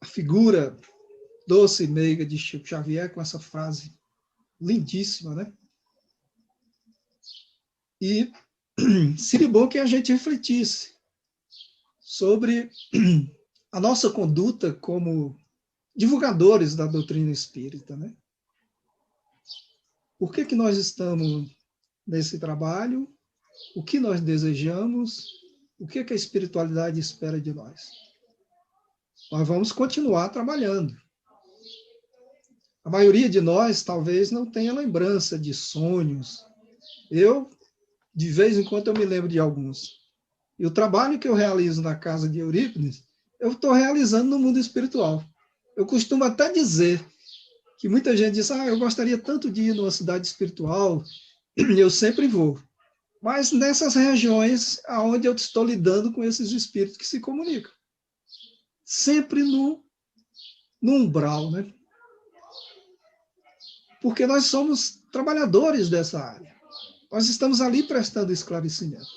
a figura doce e meiga de Chico Xavier com essa frase lindíssima, né? E seria bom que a gente refletisse sobre a nossa conduta como divulgadores da doutrina espírita, né? Por que nós estamos nesse trabalho? O que nós desejamos? O que a espiritualidade espera de nós? Nós vamos continuar trabalhando. A maioria de nós talvez não tenha lembrança de sonhos. Eu, de vez em quando, eu me lembro de alguns. E o trabalho que eu realizo na casa de Eurípides, eu estou realizando no mundo espiritual. Eu costumo até dizer que muita gente diz, eu gostaria tanto de ir numa cidade espiritual, eu sempre vou. Mas nessas regiões onde eu estou lidando com esses espíritos que se comunicam. Sempre no umbral, né? Porque nós somos trabalhadores dessa área. Nós estamos ali prestando esclarecimento.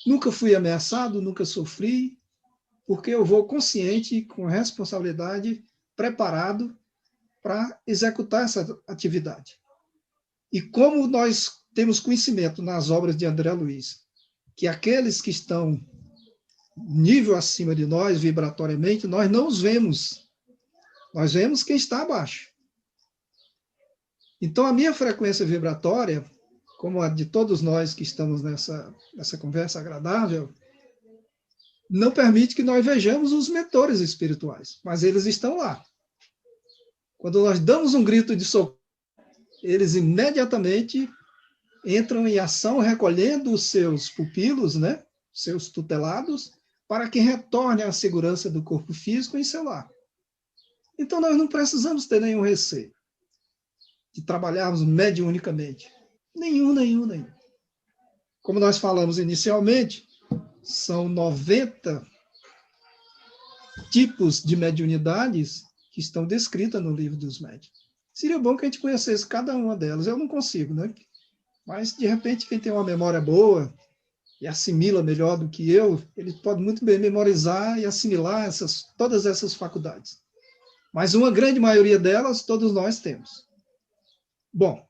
Nunca fui ameaçado, nunca sofri, porque eu vou consciente, com responsabilidade, preparado para executar essa atividade. E como nós temos conhecimento nas obras de André Luiz, que aqueles que estão nível acima de nós, vibratoriamente, nós não os vemos. Nós vemos quem está abaixo. Então, a minha frequência vibratória, como a de todos nós que estamos nessa conversa agradável, não permite que nós vejamos os mentores espirituais, mas eles estão lá. Quando nós damos um grito de socorro, eles imediatamente entram em ação, recolhendo os seus pupilos, né, seus tutelados, para que retorne à segurança do corpo físico em seu lar. Então, nós não precisamos ter nenhum receio de trabalharmos mediunicamente. Nenhum. Como nós falamos inicialmente, são 90 tipos de mediunidades que estão descritas no livro dos médiuns. Seria bom que a gente conhecesse cada uma delas. Eu não consigo, né? Mas, de repente, quem tem uma memória boa e assimila melhor do que eu, ele pode muito bem memorizar e assimilar todas essas faculdades. Mas uma grande maioria delas, todos nós temos. Bom,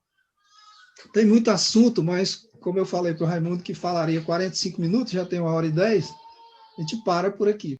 tem muito assunto, mas, como eu falei para o Raimundo, que falaria 45 minutos, já tem 1h10, a gente para por aqui.